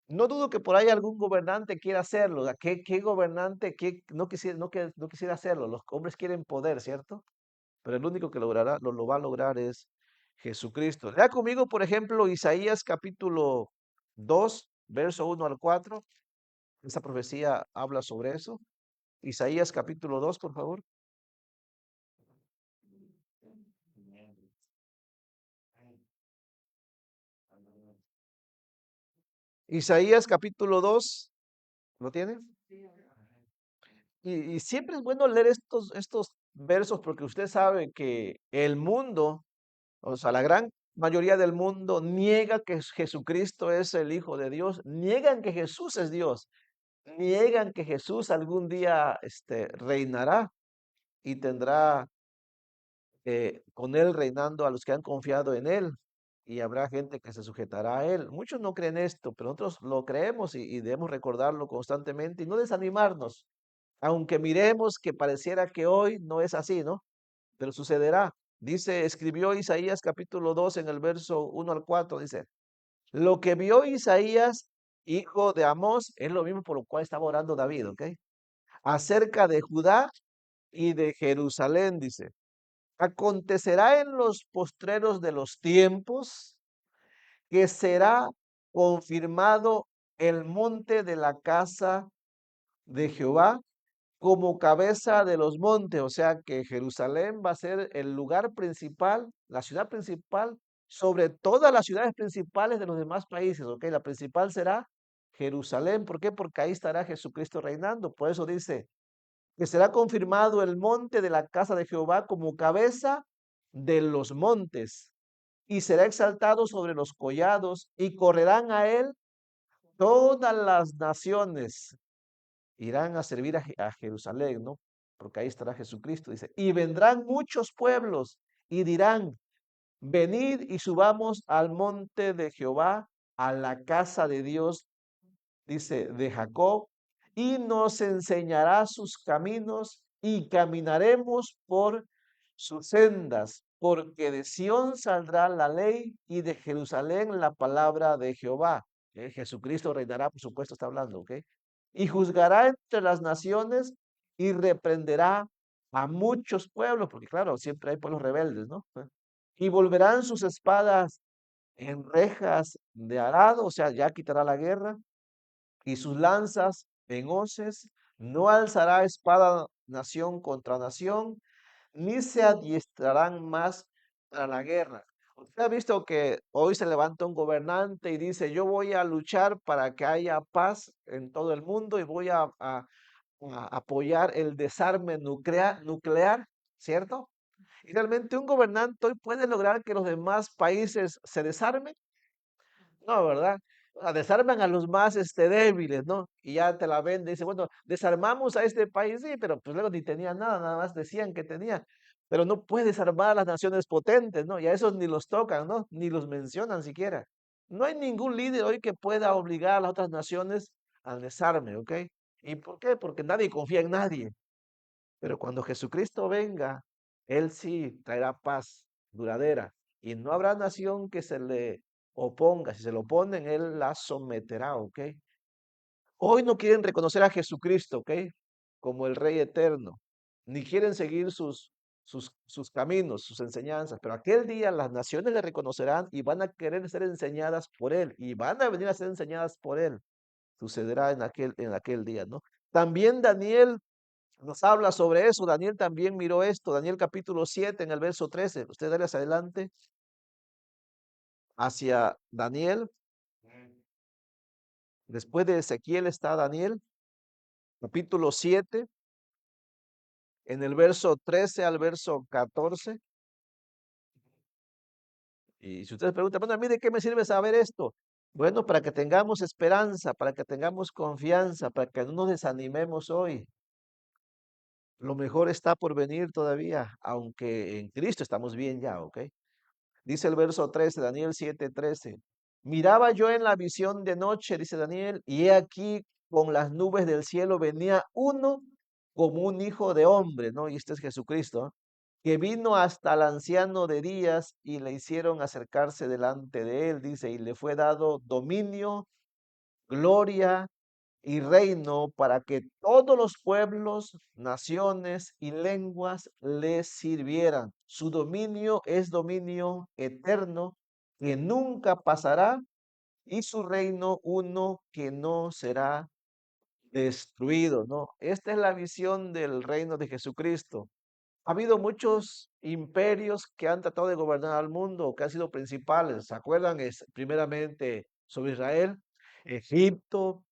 Speaker 1: No dudo que por ahí algún gobernante quiera hacerlo. O sea, ¿qué gobernante no quisiera hacerlo? Los hombres quieren poder, ¿cierto? Pero el único que lo va a lograr es Jesucristo. Lea conmigo, por ejemplo, Isaías capítulo 2, verso 1 al 4. Esa profecía habla sobre eso. Isaías capítulo 2, por favor. Isaías capítulo 2, ¿lo tiene? Y siempre es bueno leer estos versos porque usted sabe que el mundo, o sea, la gran mayoría del mundo niega que Jesucristo es el Hijo de Dios, niegan que Jesús es Dios, niegan que Jesús algún día reinará y tendrá con él reinando a los que han confiado en él, y habrá gente que se sujetará a él. Muchos no creen esto, pero nosotros lo creemos y debemos recordarlo constantemente y no desanimarnos, aunque miremos que pareciera que hoy no es así, ¿no? Pero sucederá. Dice, escribió Isaías capítulo 2 en el verso 1 al 4, dice, lo que vio Isaías, hijo de Amós, es lo mismo por lo cual estaba orando David, ¿ok? Acerca de Judá y de Jerusalén, dice. Acontecerá en los postreros de los tiempos que será confirmado el monte de la casa de Jehová como cabeza de los montes. O sea que Jerusalén va a ser el lugar principal, la ciudad principal sobre todas las ciudades principales de los demás países. Ok, la principal será Jerusalén. ¿Por qué? Porque ahí estará Jesucristo reinando. Por eso dice que será confirmado el monte de la casa de Jehová como cabeza de los montes, y será exaltado sobre los collados, y correrán a él todas las naciones. Irán a servir a Jerusalén, ¿no? Porque ahí estará Jesucristo, dice. Y vendrán muchos pueblos y dirán, venid y subamos al monte de Jehová, a la casa de Dios, dice, de Jacob, y nos enseñará sus caminos y caminaremos por sus sendas, porque de Sión saldrá la ley y de Jerusalén la palabra de Jehová. Jesucristo reinará, por supuesto, está hablando, ¿ok? Y juzgará entre las naciones y reprenderá a muchos pueblos, porque claro, siempre hay pueblos rebeldes, ¿no? Y volverán sus espadas en rejas de arado, o sea, ya quitará la guerra, y sus lanzas en hoces, no alzará espada nación contra nación, ni se adiestrarán más para la guerra. Usted ha visto que hoy se levanta un gobernante y dice, yo voy a luchar para que haya paz en todo el mundo y voy a apoyar el desarme nuclear, ¿cierto? Y realmente un gobernante hoy puede lograr que los demás países se desarmen. No, ¿verdad? Desarman a los más débiles, ¿no? Y ya te la vende. Dice, bueno, desarmamos a este país, sí, pero pues luego ni tenía nada, nada más decían que tenía. Pero no puedes desarmar a las naciones potentes, ¿no? Y a esos ni los tocan, ¿no? Ni los mencionan siquiera. No hay ningún líder hoy que pueda obligar a las otras naciones al desarme, ¿ok? ¿Y por qué? Porque nadie confía en nadie. Pero cuando Jesucristo venga, Él sí traerá paz duradera y no habrá nación que se le oponga. Si se lo oponen, Él la someterá, ¿ok? Hoy no quieren reconocer a Jesucristo, ¿ok? Como el Rey eterno, ni quieren seguir sus caminos, sus enseñanzas, pero aquel día las naciones le reconocerán y van a querer ser enseñadas por Él y van a venir a ser enseñadas por Él. Sucederá en aquel día, ¿no? También Daniel nos habla sobre eso. Daniel también miró esto. Daniel capítulo 7 en el verso 13. Usted dale hacia adelante, hacia Daniel. Después de Ezequiel está Daniel, capítulo 7 en el verso 13 al verso 14. Y si ustedes preguntan, bueno, a mí de qué me sirve saber esto. Bueno, para que tengamos esperanza, para que tengamos confianza, para que no nos desanimemos hoy. Lo mejor está por venir todavía, aunque en Cristo estamos bien ya, ¿ok? Dice el verso 13, Daniel 7:13. Miraba yo en la visión de noche, dice Daniel, y he aquí con las nubes del cielo venía uno como un hijo de hombre, ¿no? Y este es Jesucristo, que vino hasta el anciano de días y le hicieron acercarse delante de él, dice, y le fue dado dominio, gloria y reino para que todos los pueblos, naciones y lenguas le sirvieran. Su dominio es dominio eterno que nunca pasará y su reino uno que no será destruido, ¿no? Esta es la visión del reino de Jesucristo. Ha habido muchos imperios que han tratado de gobernar al mundo, que han sido principales. ¿Se acuerdan? Es primeramente sobre Israel, Egipto,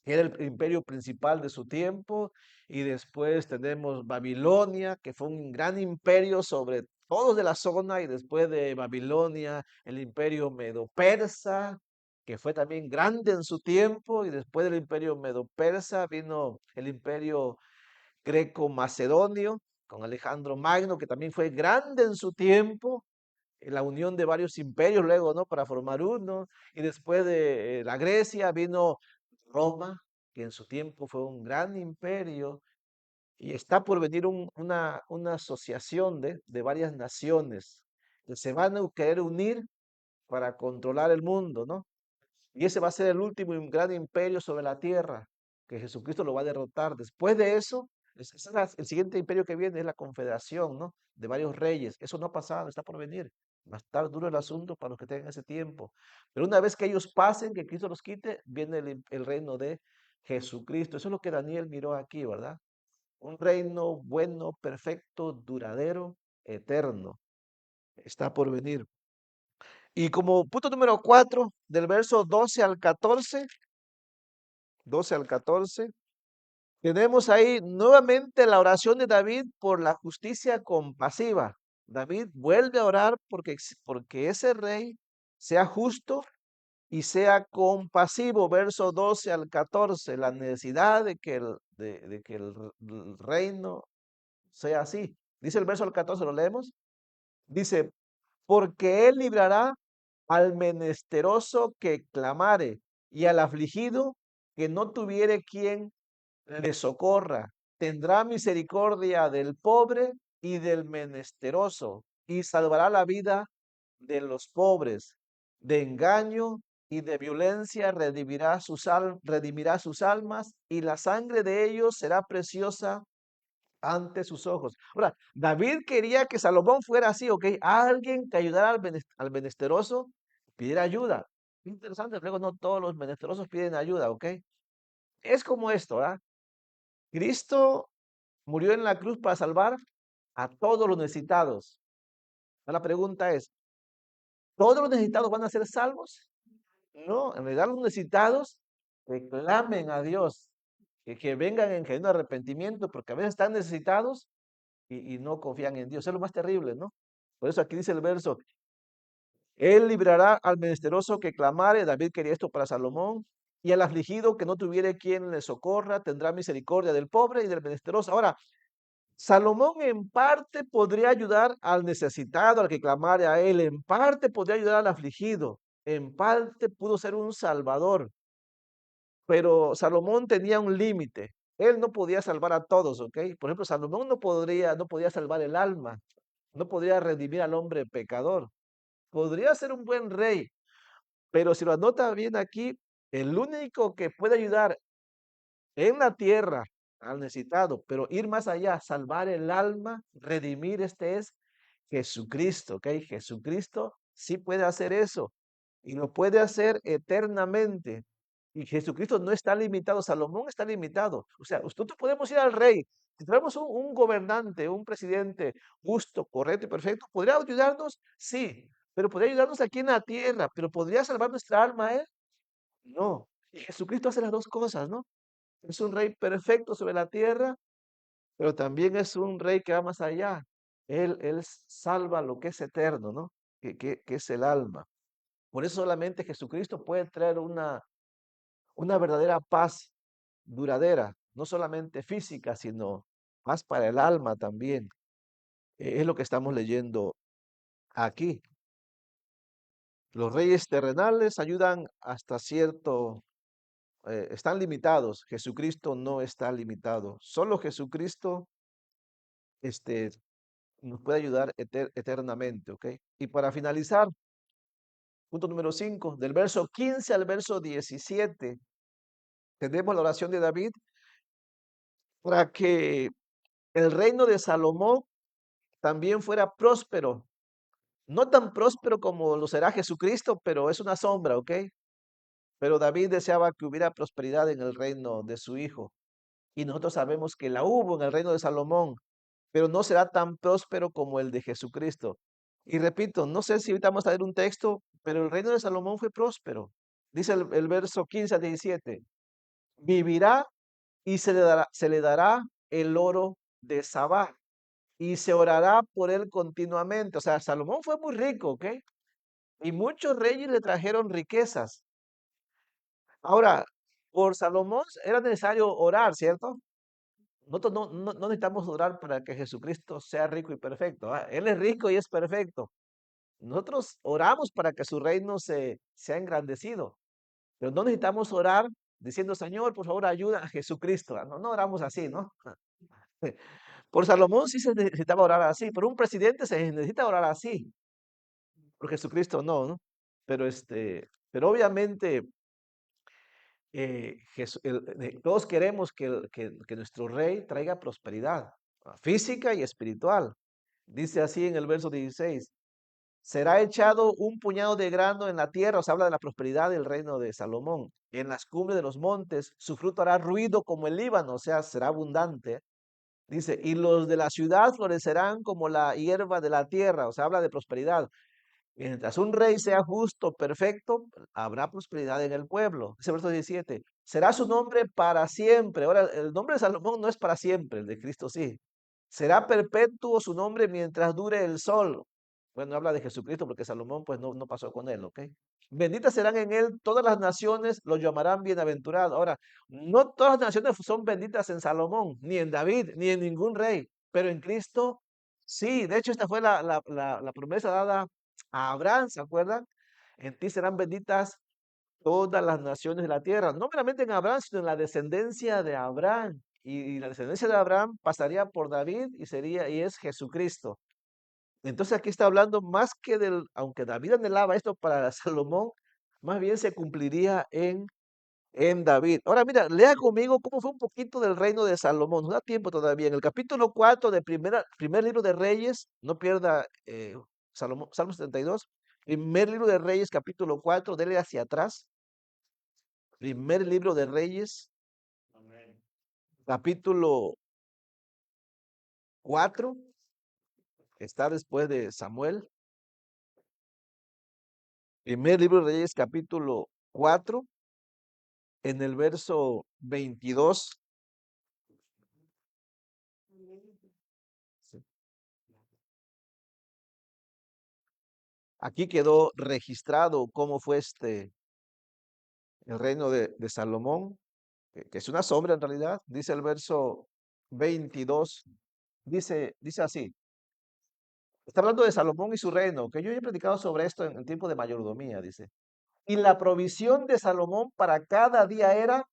Speaker 1: que era el imperio principal de su tiempo, y después tenemos Babilonia, que fue un gran imperio sobre todos de la zona, y después de Babilonia, el imperio medo-persa, que fue también grande en su tiempo, y después del imperio medo-persa vino el imperio greco-macedonio, con Alejandro Magno, que también fue grande en su tiempo, la unión de varios imperios luego, ¿no? Para formar uno. Y después de la Grecia vino Roma, que en su tiempo fue un gran imperio. Y está por venir una asociación de varias naciones que se van a querer unir para controlar el mundo, ¿no? Y ese va a ser el último gran imperio sobre la tierra, que Jesucristo lo va a derrotar. Después de eso, el siguiente imperio que viene es la confederación, ¿no? De varios reyes. Eso no ha pasado, está por venir. Va a estar duro el asunto para los que tengan ese tiempo. Pero una vez que ellos pasen, que Cristo los quite, viene el reino de Jesucristo. Eso es lo que Daniel miró aquí, ¿verdad? Un reino bueno, perfecto, duradero, eterno. Está por venir. Y como punto número 4, del verso 12 al 14, tenemos ahí nuevamente la oración de David por la justicia compasiva. David vuelve a orar porque ese rey sea justo y sea compasivo. Verso 12 al 14, la necesidad de que el reino sea así. Dice el verso al 14, ¿lo leemos? Dice, porque él librará al menesteroso que clamare y al afligido que no tuviere quien le socorra. Tendrá misericordia del pobre y del menesteroso y salvará la vida de los pobres de engaño y de violencia redimirá sus almas, y la sangre de ellos será preciosa ante sus ojos. Ahora, David quería que Salomón fuera así, ¿ok? Alguien que ayudara al menesteroso, pidiera ayuda. Interesante, luego no todos los menesterosos piden ayuda, ¿ok? Es como esto, ¿ah? Cristo murió en la cruz para salvar a todos los necesitados. La pregunta es, ¿todos los necesitados van a ser salvos? No, en realidad los necesitados que clamen a Dios, que vengan en genuino arrepentimiento, porque a veces están necesitados y no confían en Dios. Es lo más terrible, ¿no? Por eso aquí dice el verso, Él librará al menesteroso que clamare, David quería esto para Salomón, y al afligido que no tuviere quien le socorra, tendrá misericordia del pobre y del menesteroso. Ahora, Salomón en parte podría ayudar al necesitado, al que clamare a él, en parte podría ayudar al afligido, en parte pudo ser un salvador, pero Salomón tenía un límite. Él no podía salvar a todos, ¿ok? Por ejemplo, Salomón no podía salvar el alma, no podía redimir al hombre pecador. Podría ser un buen rey, pero si lo anota bien aquí, el único que puede ayudar en la tierra al necesitado, pero ir más allá, salvar el alma, redimir, este es Jesucristo, ¿ok? Jesucristo sí puede hacer eso y lo puede hacer eternamente. Y Jesucristo no está limitado, Salomón está limitado. O sea, nosotros podemos ir al rey. Si tenemos un gobernante, un presidente justo, correcto y perfecto, ¿podría ayudarnos? Sí, pero podría ayudarnos aquí en la tierra, pero ¿podría salvar nuestra alma él? No. Y Jesucristo hace las dos cosas, ¿no? Es un rey perfecto sobre la tierra, pero también es un rey que va más allá. Él salva lo que es eterno, ¿no? Que es el alma. Por eso solamente Jesucristo puede traer una verdadera paz duradera, no solamente física, sino paz para el alma también. Es lo que estamos leyendo aquí. Los reyes terrenales ayudan hasta cierto, están limitados. Jesucristo no está limitado. Solo Jesucristo, este, nos puede ayudar eternamente, ¿ok? Y para finalizar, punto número 5, del verso 15 al verso 17, tenemos la oración de David para que el reino de Salomón también fuera próspero. No tan próspero como lo será Jesucristo, pero es una sombra, ¿ok? Pero David deseaba que hubiera prosperidad en el reino de su hijo. Y nosotros sabemos que la hubo en el reino de Salomón, pero no será tan próspero como el de Jesucristo. Y repito, no sé si ahorita vamos a ver un texto, pero el reino de Salomón fue próspero. Dice el verso 15 a 17, vivirá y se le dará el oro de Sabá y se orará por él continuamente. O sea, Salomón fue muy rico, ¿ok? Y muchos reyes le trajeron riquezas. Ahora, por Salomón era necesario orar, ¿cierto? Nosotros no necesitamos orar para que Jesucristo sea rico y perfecto. Él es rico y es perfecto. Nosotros oramos para que su reino sea engrandecido, pero no necesitamos orar diciendo, Señor, por favor, ayuda a Jesucristo. No, no oramos así, ¿no? Por Salomón sí se necesitaba orar así, por un presidente se necesita orar así, por Jesucristo no, ¿no? Pero obviamente todos queremos que nuestro rey traiga prosperidad física y espiritual. Dice así en el verso 16, será echado un puñado de grano en la tierra, o sea, habla de la prosperidad del reino de Salomón. En las cumbres de los montes, su fruto hará ruido como el Líbano, o sea, será abundante. Dice, y los de la ciudad florecerán como la hierba de la tierra, o sea, habla de prosperidad. Mientras un rey sea justo, perfecto, habrá prosperidad en el pueblo. Dice el verso 17, será su nombre para siempre. Ahora, el nombre de Salomón no es para siempre, el de Cristo sí. Será perpetuo su nombre mientras dure el sol. Bueno, habla de Jesucristo porque Salomón pues no pasó con él, ¿ok? Benditas serán en él todas las naciones, lo llamarán bienaventurado. Ahora, no todas las naciones son benditas en Salomón, ni en David, ni en ningún rey, pero en Cristo sí. De hecho, esta fue la promesa dada a Abraham, ¿se acuerdan? En ti serán benditas todas las naciones de la tierra, no meramente en Abraham, sino en la descendencia de Abraham. Y la descendencia de Abraham pasaría por David y es Jesucristo. Entonces aquí está hablando más que aunque David anhelaba esto para Salomón, más bien se cumpliría en David. Ahora mira, lea conmigo cómo fue un poquito del reino de Salomón. Nos da tiempo todavía. En el capítulo 4 del primer libro de Reyes, no pierda Salmo 72, primer libro de Reyes, capítulo 4, dele hacia atrás. Primer libro de Reyes, capítulo 4, está después de Samuel. Primer libro de Reyes, capítulo 4, en el verso 22. Sí. Aquí quedó registrado cómo fue el reino de Salomón, que es una sombra en realidad. Dice el verso 22, dice así. Está hablando de Salomón y su reino, que yo ya he predicado sobre esto en tiempo de mayordomía, dice. Y la provisión de Salomón para cada día era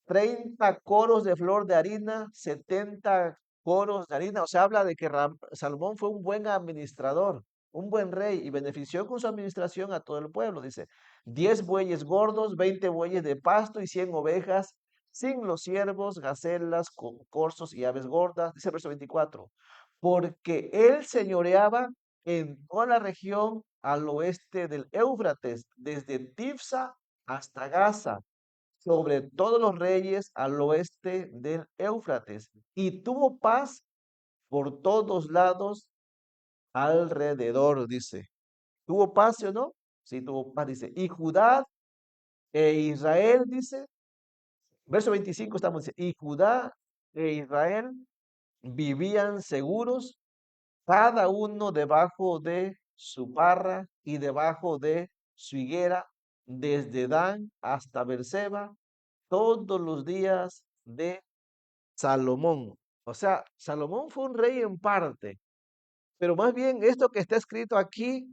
Speaker 1: 30 coros de flor de harina, 70 coros de harina. O sea, habla de que Salomón fue un buen administrador, un buen rey y benefició con su administración a todo el pueblo. Dice, 10 bueyes gordos, 20 bueyes de pasto y 100 ovejas, sin los ciervos, gacelas, corzos y aves gordas. Dice el verso 24, porque él señoreaba en toda la región al oeste del Éufrates, desde Tifsa hasta Gaza, sobre todos los reyes al oeste del Éufrates, y tuvo paz por todos lados alrededor, dice. ¿Tuvo paz, sí o no? Sí, tuvo paz, dice. Y Judá e Israel, dice, verso 25 estamos diciendo, y Judá e Israel vivían seguros, cada uno debajo de su parra y debajo de su higuera, desde Dan hasta Berseba, todos los días de Salomón. O sea, Salomón fue un rey en parte, pero más bien esto que está escrito aquí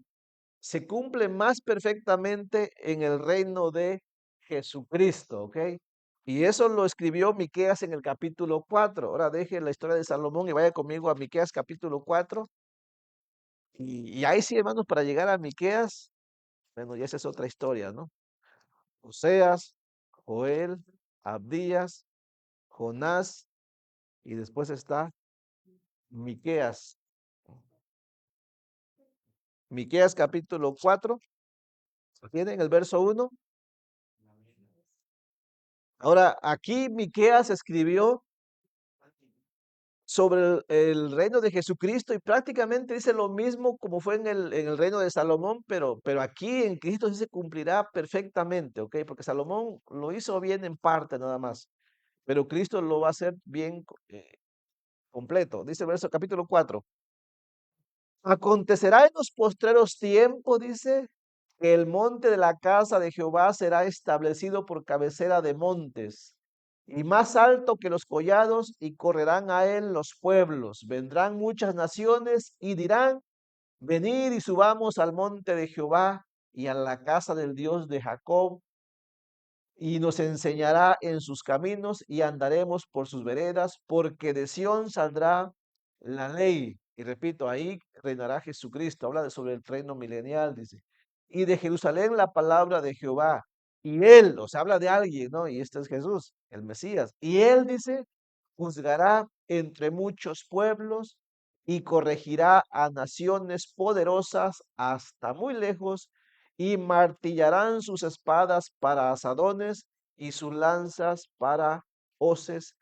Speaker 1: se cumple más perfectamente en el reino de Jesucristo, ¿ok? Y eso lo escribió Miqueas en el capítulo 4. Ahora deje la historia de Salomón y vaya conmigo a Miqueas capítulo 4. Y ahí sí, hermanos, para llegar a Miqueas, bueno, ya esa es otra historia, ¿no? Oseas, Joel, Abdías, Jonás, y después está Miqueas. Miqueas capítulo 4, ¿tienen el verso 1? Ahora, aquí Miqueas escribió sobre el reino de Jesucristo y prácticamente dice lo mismo como fue en el reino de Salomón, pero aquí en Cristo sí se cumplirá perfectamente, ¿ok? Porque Salomón lo hizo bien en parte nada más, pero Cristo lo va a hacer bien completo. Dice el verso capítulo 4. Acontecerá en los postreros tiempos, dice, que el monte de la casa de Jehová será establecido por cabecera de montes, y más alto que los collados, y correrán a él los pueblos. Vendrán muchas naciones y dirán, venid y subamos al monte de Jehová y a la casa del Dios de Jacob, y nos enseñará en sus caminos y andaremos por sus veredas, porque de Sión saldrá la ley. Y repito, ahí reinará Jesucristo. Habla sobre el reino milenial, dice. Y de Jerusalén la palabra de Jehová. Y él, o sea, habla de alguien, ¿no? Y este es Jesús, el Mesías. Y él dice, juzgará entre muchos pueblos y corregirá a naciones poderosas hasta muy lejos, y martillarán sus espadas para asadones y sus lanzas para hoces.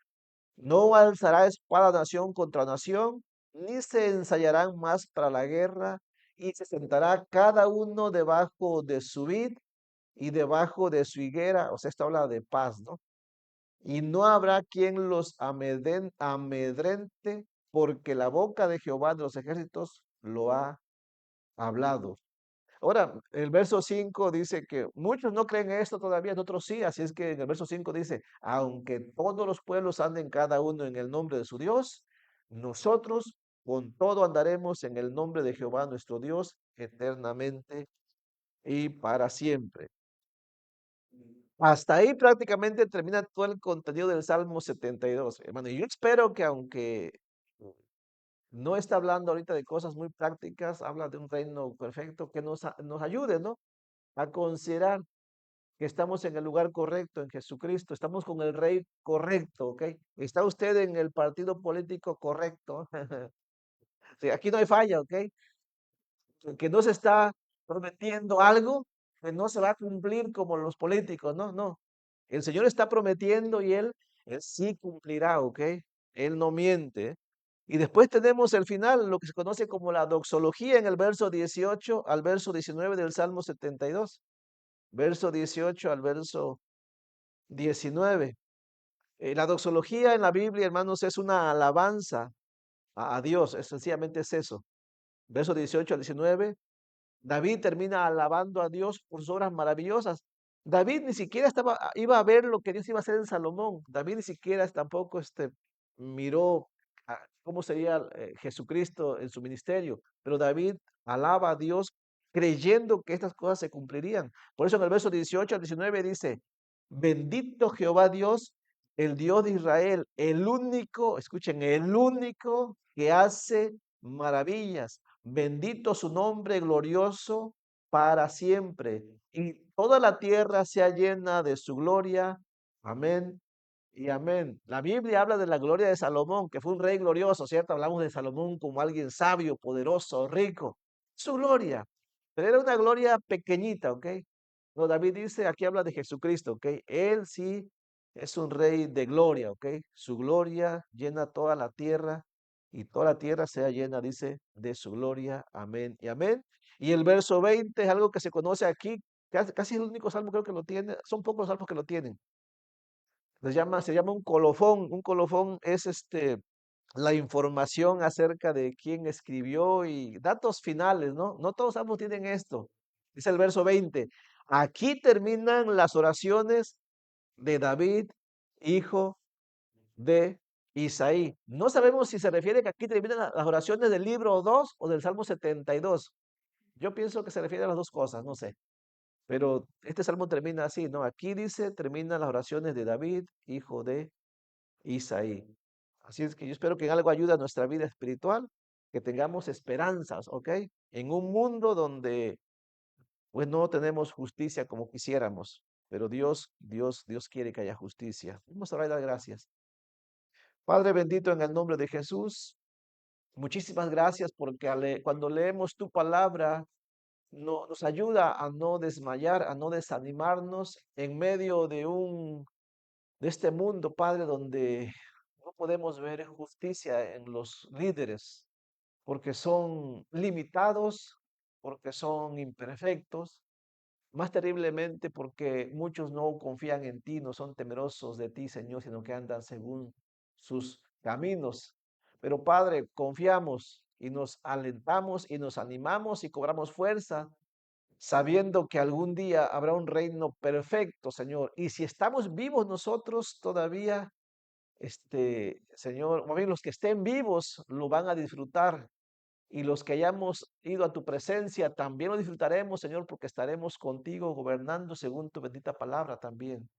Speaker 1: No alzará espada nación contra nación, ni se ensayarán más para la guerra, y se sentará cada uno debajo de su vid y debajo de su higuera. O sea, esto habla de paz, ¿no? Y no habrá quien los amedrente, porque la boca de Jehová de los ejércitos lo ha hablado. Ahora, el verso 5 dice que muchos no creen esto todavía, otros sí, así es que en el verso 5 dice, aunque todos los pueblos anden cada uno en el nombre de su Dios, nosotros con todo andaremos en el nombre de Jehová nuestro Dios eternamente y para siempre. Hasta ahí prácticamente termina todo el contenido del Salmo 72, hermano. Y yo espero que aunque no está hablando ahorita de cosas muy prácticas, habla de un reino perfecto que nos ayude, ¿no? a considerar que estamos en el lugar correcto, en Jesucristo, estamos con el Rey correcto, ¿ok? ¿Está usted en el partido político correcto? Sí, aquí no hay falla, ¿ok? Que no se está prometiendo algo que no se va a cumplir como los políticos, no, no. El Señor está prometiendo y Él sí cumplirá, ¿ok? Él no miente. Y después tenemos el final, lo que se conoce como la doxología en el verso 18 al verso 19 del Salmo 72. Verso 18 al verso 19. La doxología en la Biblia, hermanos, es una alabanza a Dios, sencillamente es eso. Verso 18 al 19. David termina alabando a Dios por sus obras maravillosas. David ni siquiera iba a ver lo que Dios iba a hacer en Salomón. David ni siquiera tampoco miró cómo sería Jesucristo en su ministerio. Pero David alaba a Dios creyendo que estas cosas se cumplirían. Por eso en el verso 18 al 19 dice, bendito Jehová Dios, el Dios de Israel, el único, escuchen, el único que hace maravillas. Bendito su nombre glorioso para siempre. Y toda la tierra sea llena de su gloria. Amén y amén. La Biblia habla de la gloria de Salomón, que fue un rey glorioso, ¿cierto? Hablamos de Salomón como alguien sabio, poderoso, rico. Su gloria. Pero era una gloria pequeñita, ¿ok? No, David dice, aquí habla de Jesucristo, ¿ok? Él sí es un rey de gloria, ¿ok? Su gloria llena toda la tierra y toda la tierra sea llena, dice, de su gloria. Amén y amén. Y el verso 20 es algo que se conoce aquí, casi es el único salmo creo que lo tiene, son pocos los salmos que lo tienen. Se llama un colofón. Un colofón es la información acerca de quién escribió y datos finales, ¿no? No todos salmos tienen esto. Dice el verso 20. Aquí terminan las oraciones de David, hijo de Isaí. No sabemos si se refiere que aquí terminan las oraciones del libro 2 o del Salmo 72. Yo pienso que se refiere a las dos cosas, no sé. Pero este salmo termina así, ¿no? Aquí dice, terminan las oraciones de David, hijo de Isaí. Así es que yo espero que en algo ayude a nuestra vida espiritual, que tengamos esperanzas, ¿ok? En un mundo donde pues no tenemos justicia como quisiéramos, pero Dios quiere que haya justicia. Vamos a orar y dar gracias. Padre bendito, en el nombre de Jesús, muchísimas gracias porque cuando leemos tu palabra nos ayuda a no desmayar, a no desanimarnos en medio de este mundo, Padre, donde no podemos ver justicia en los líderes, porque son limitados, porque son imperfectos, más terriblemente porque muchos no confían en ti, no son temerosos de ti, Señor, sino que andan según sus caminos. Pero Padre, confiamos y nos alentamos y nos animamos y cobramos fuerza sabiendo que algún día habrá un reino perfecto, Señor. Y si estamos vivos nosotros todavía, Señor, más bien los que estén vivos lo van a disfrutar. Y los que hayamos ido a tu presencia también lo disfrutaremos, Señor, porque estaremos contigo gobernando según tu bendita palabra también.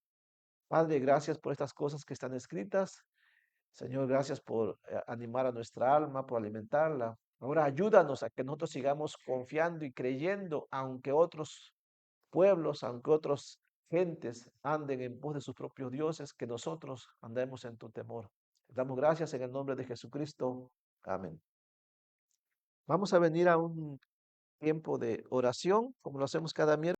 Speaker 1: Padre, gracias por estas cosas que están escritas. Señor, gracias por animar a nuestra alma, por alimentarla. Ahora ayúdanos a que nosotros sigamos confiando y creyendo, aunque otros pueblos, aunque otras gentes anden en pos de sus propios dioses, que nosotros andemos en tu temor. Damos gracias en el nombre de Jesucristo. Amén. Vamos a venir a un tiempo de oración, como lo hacemos cada miércoles.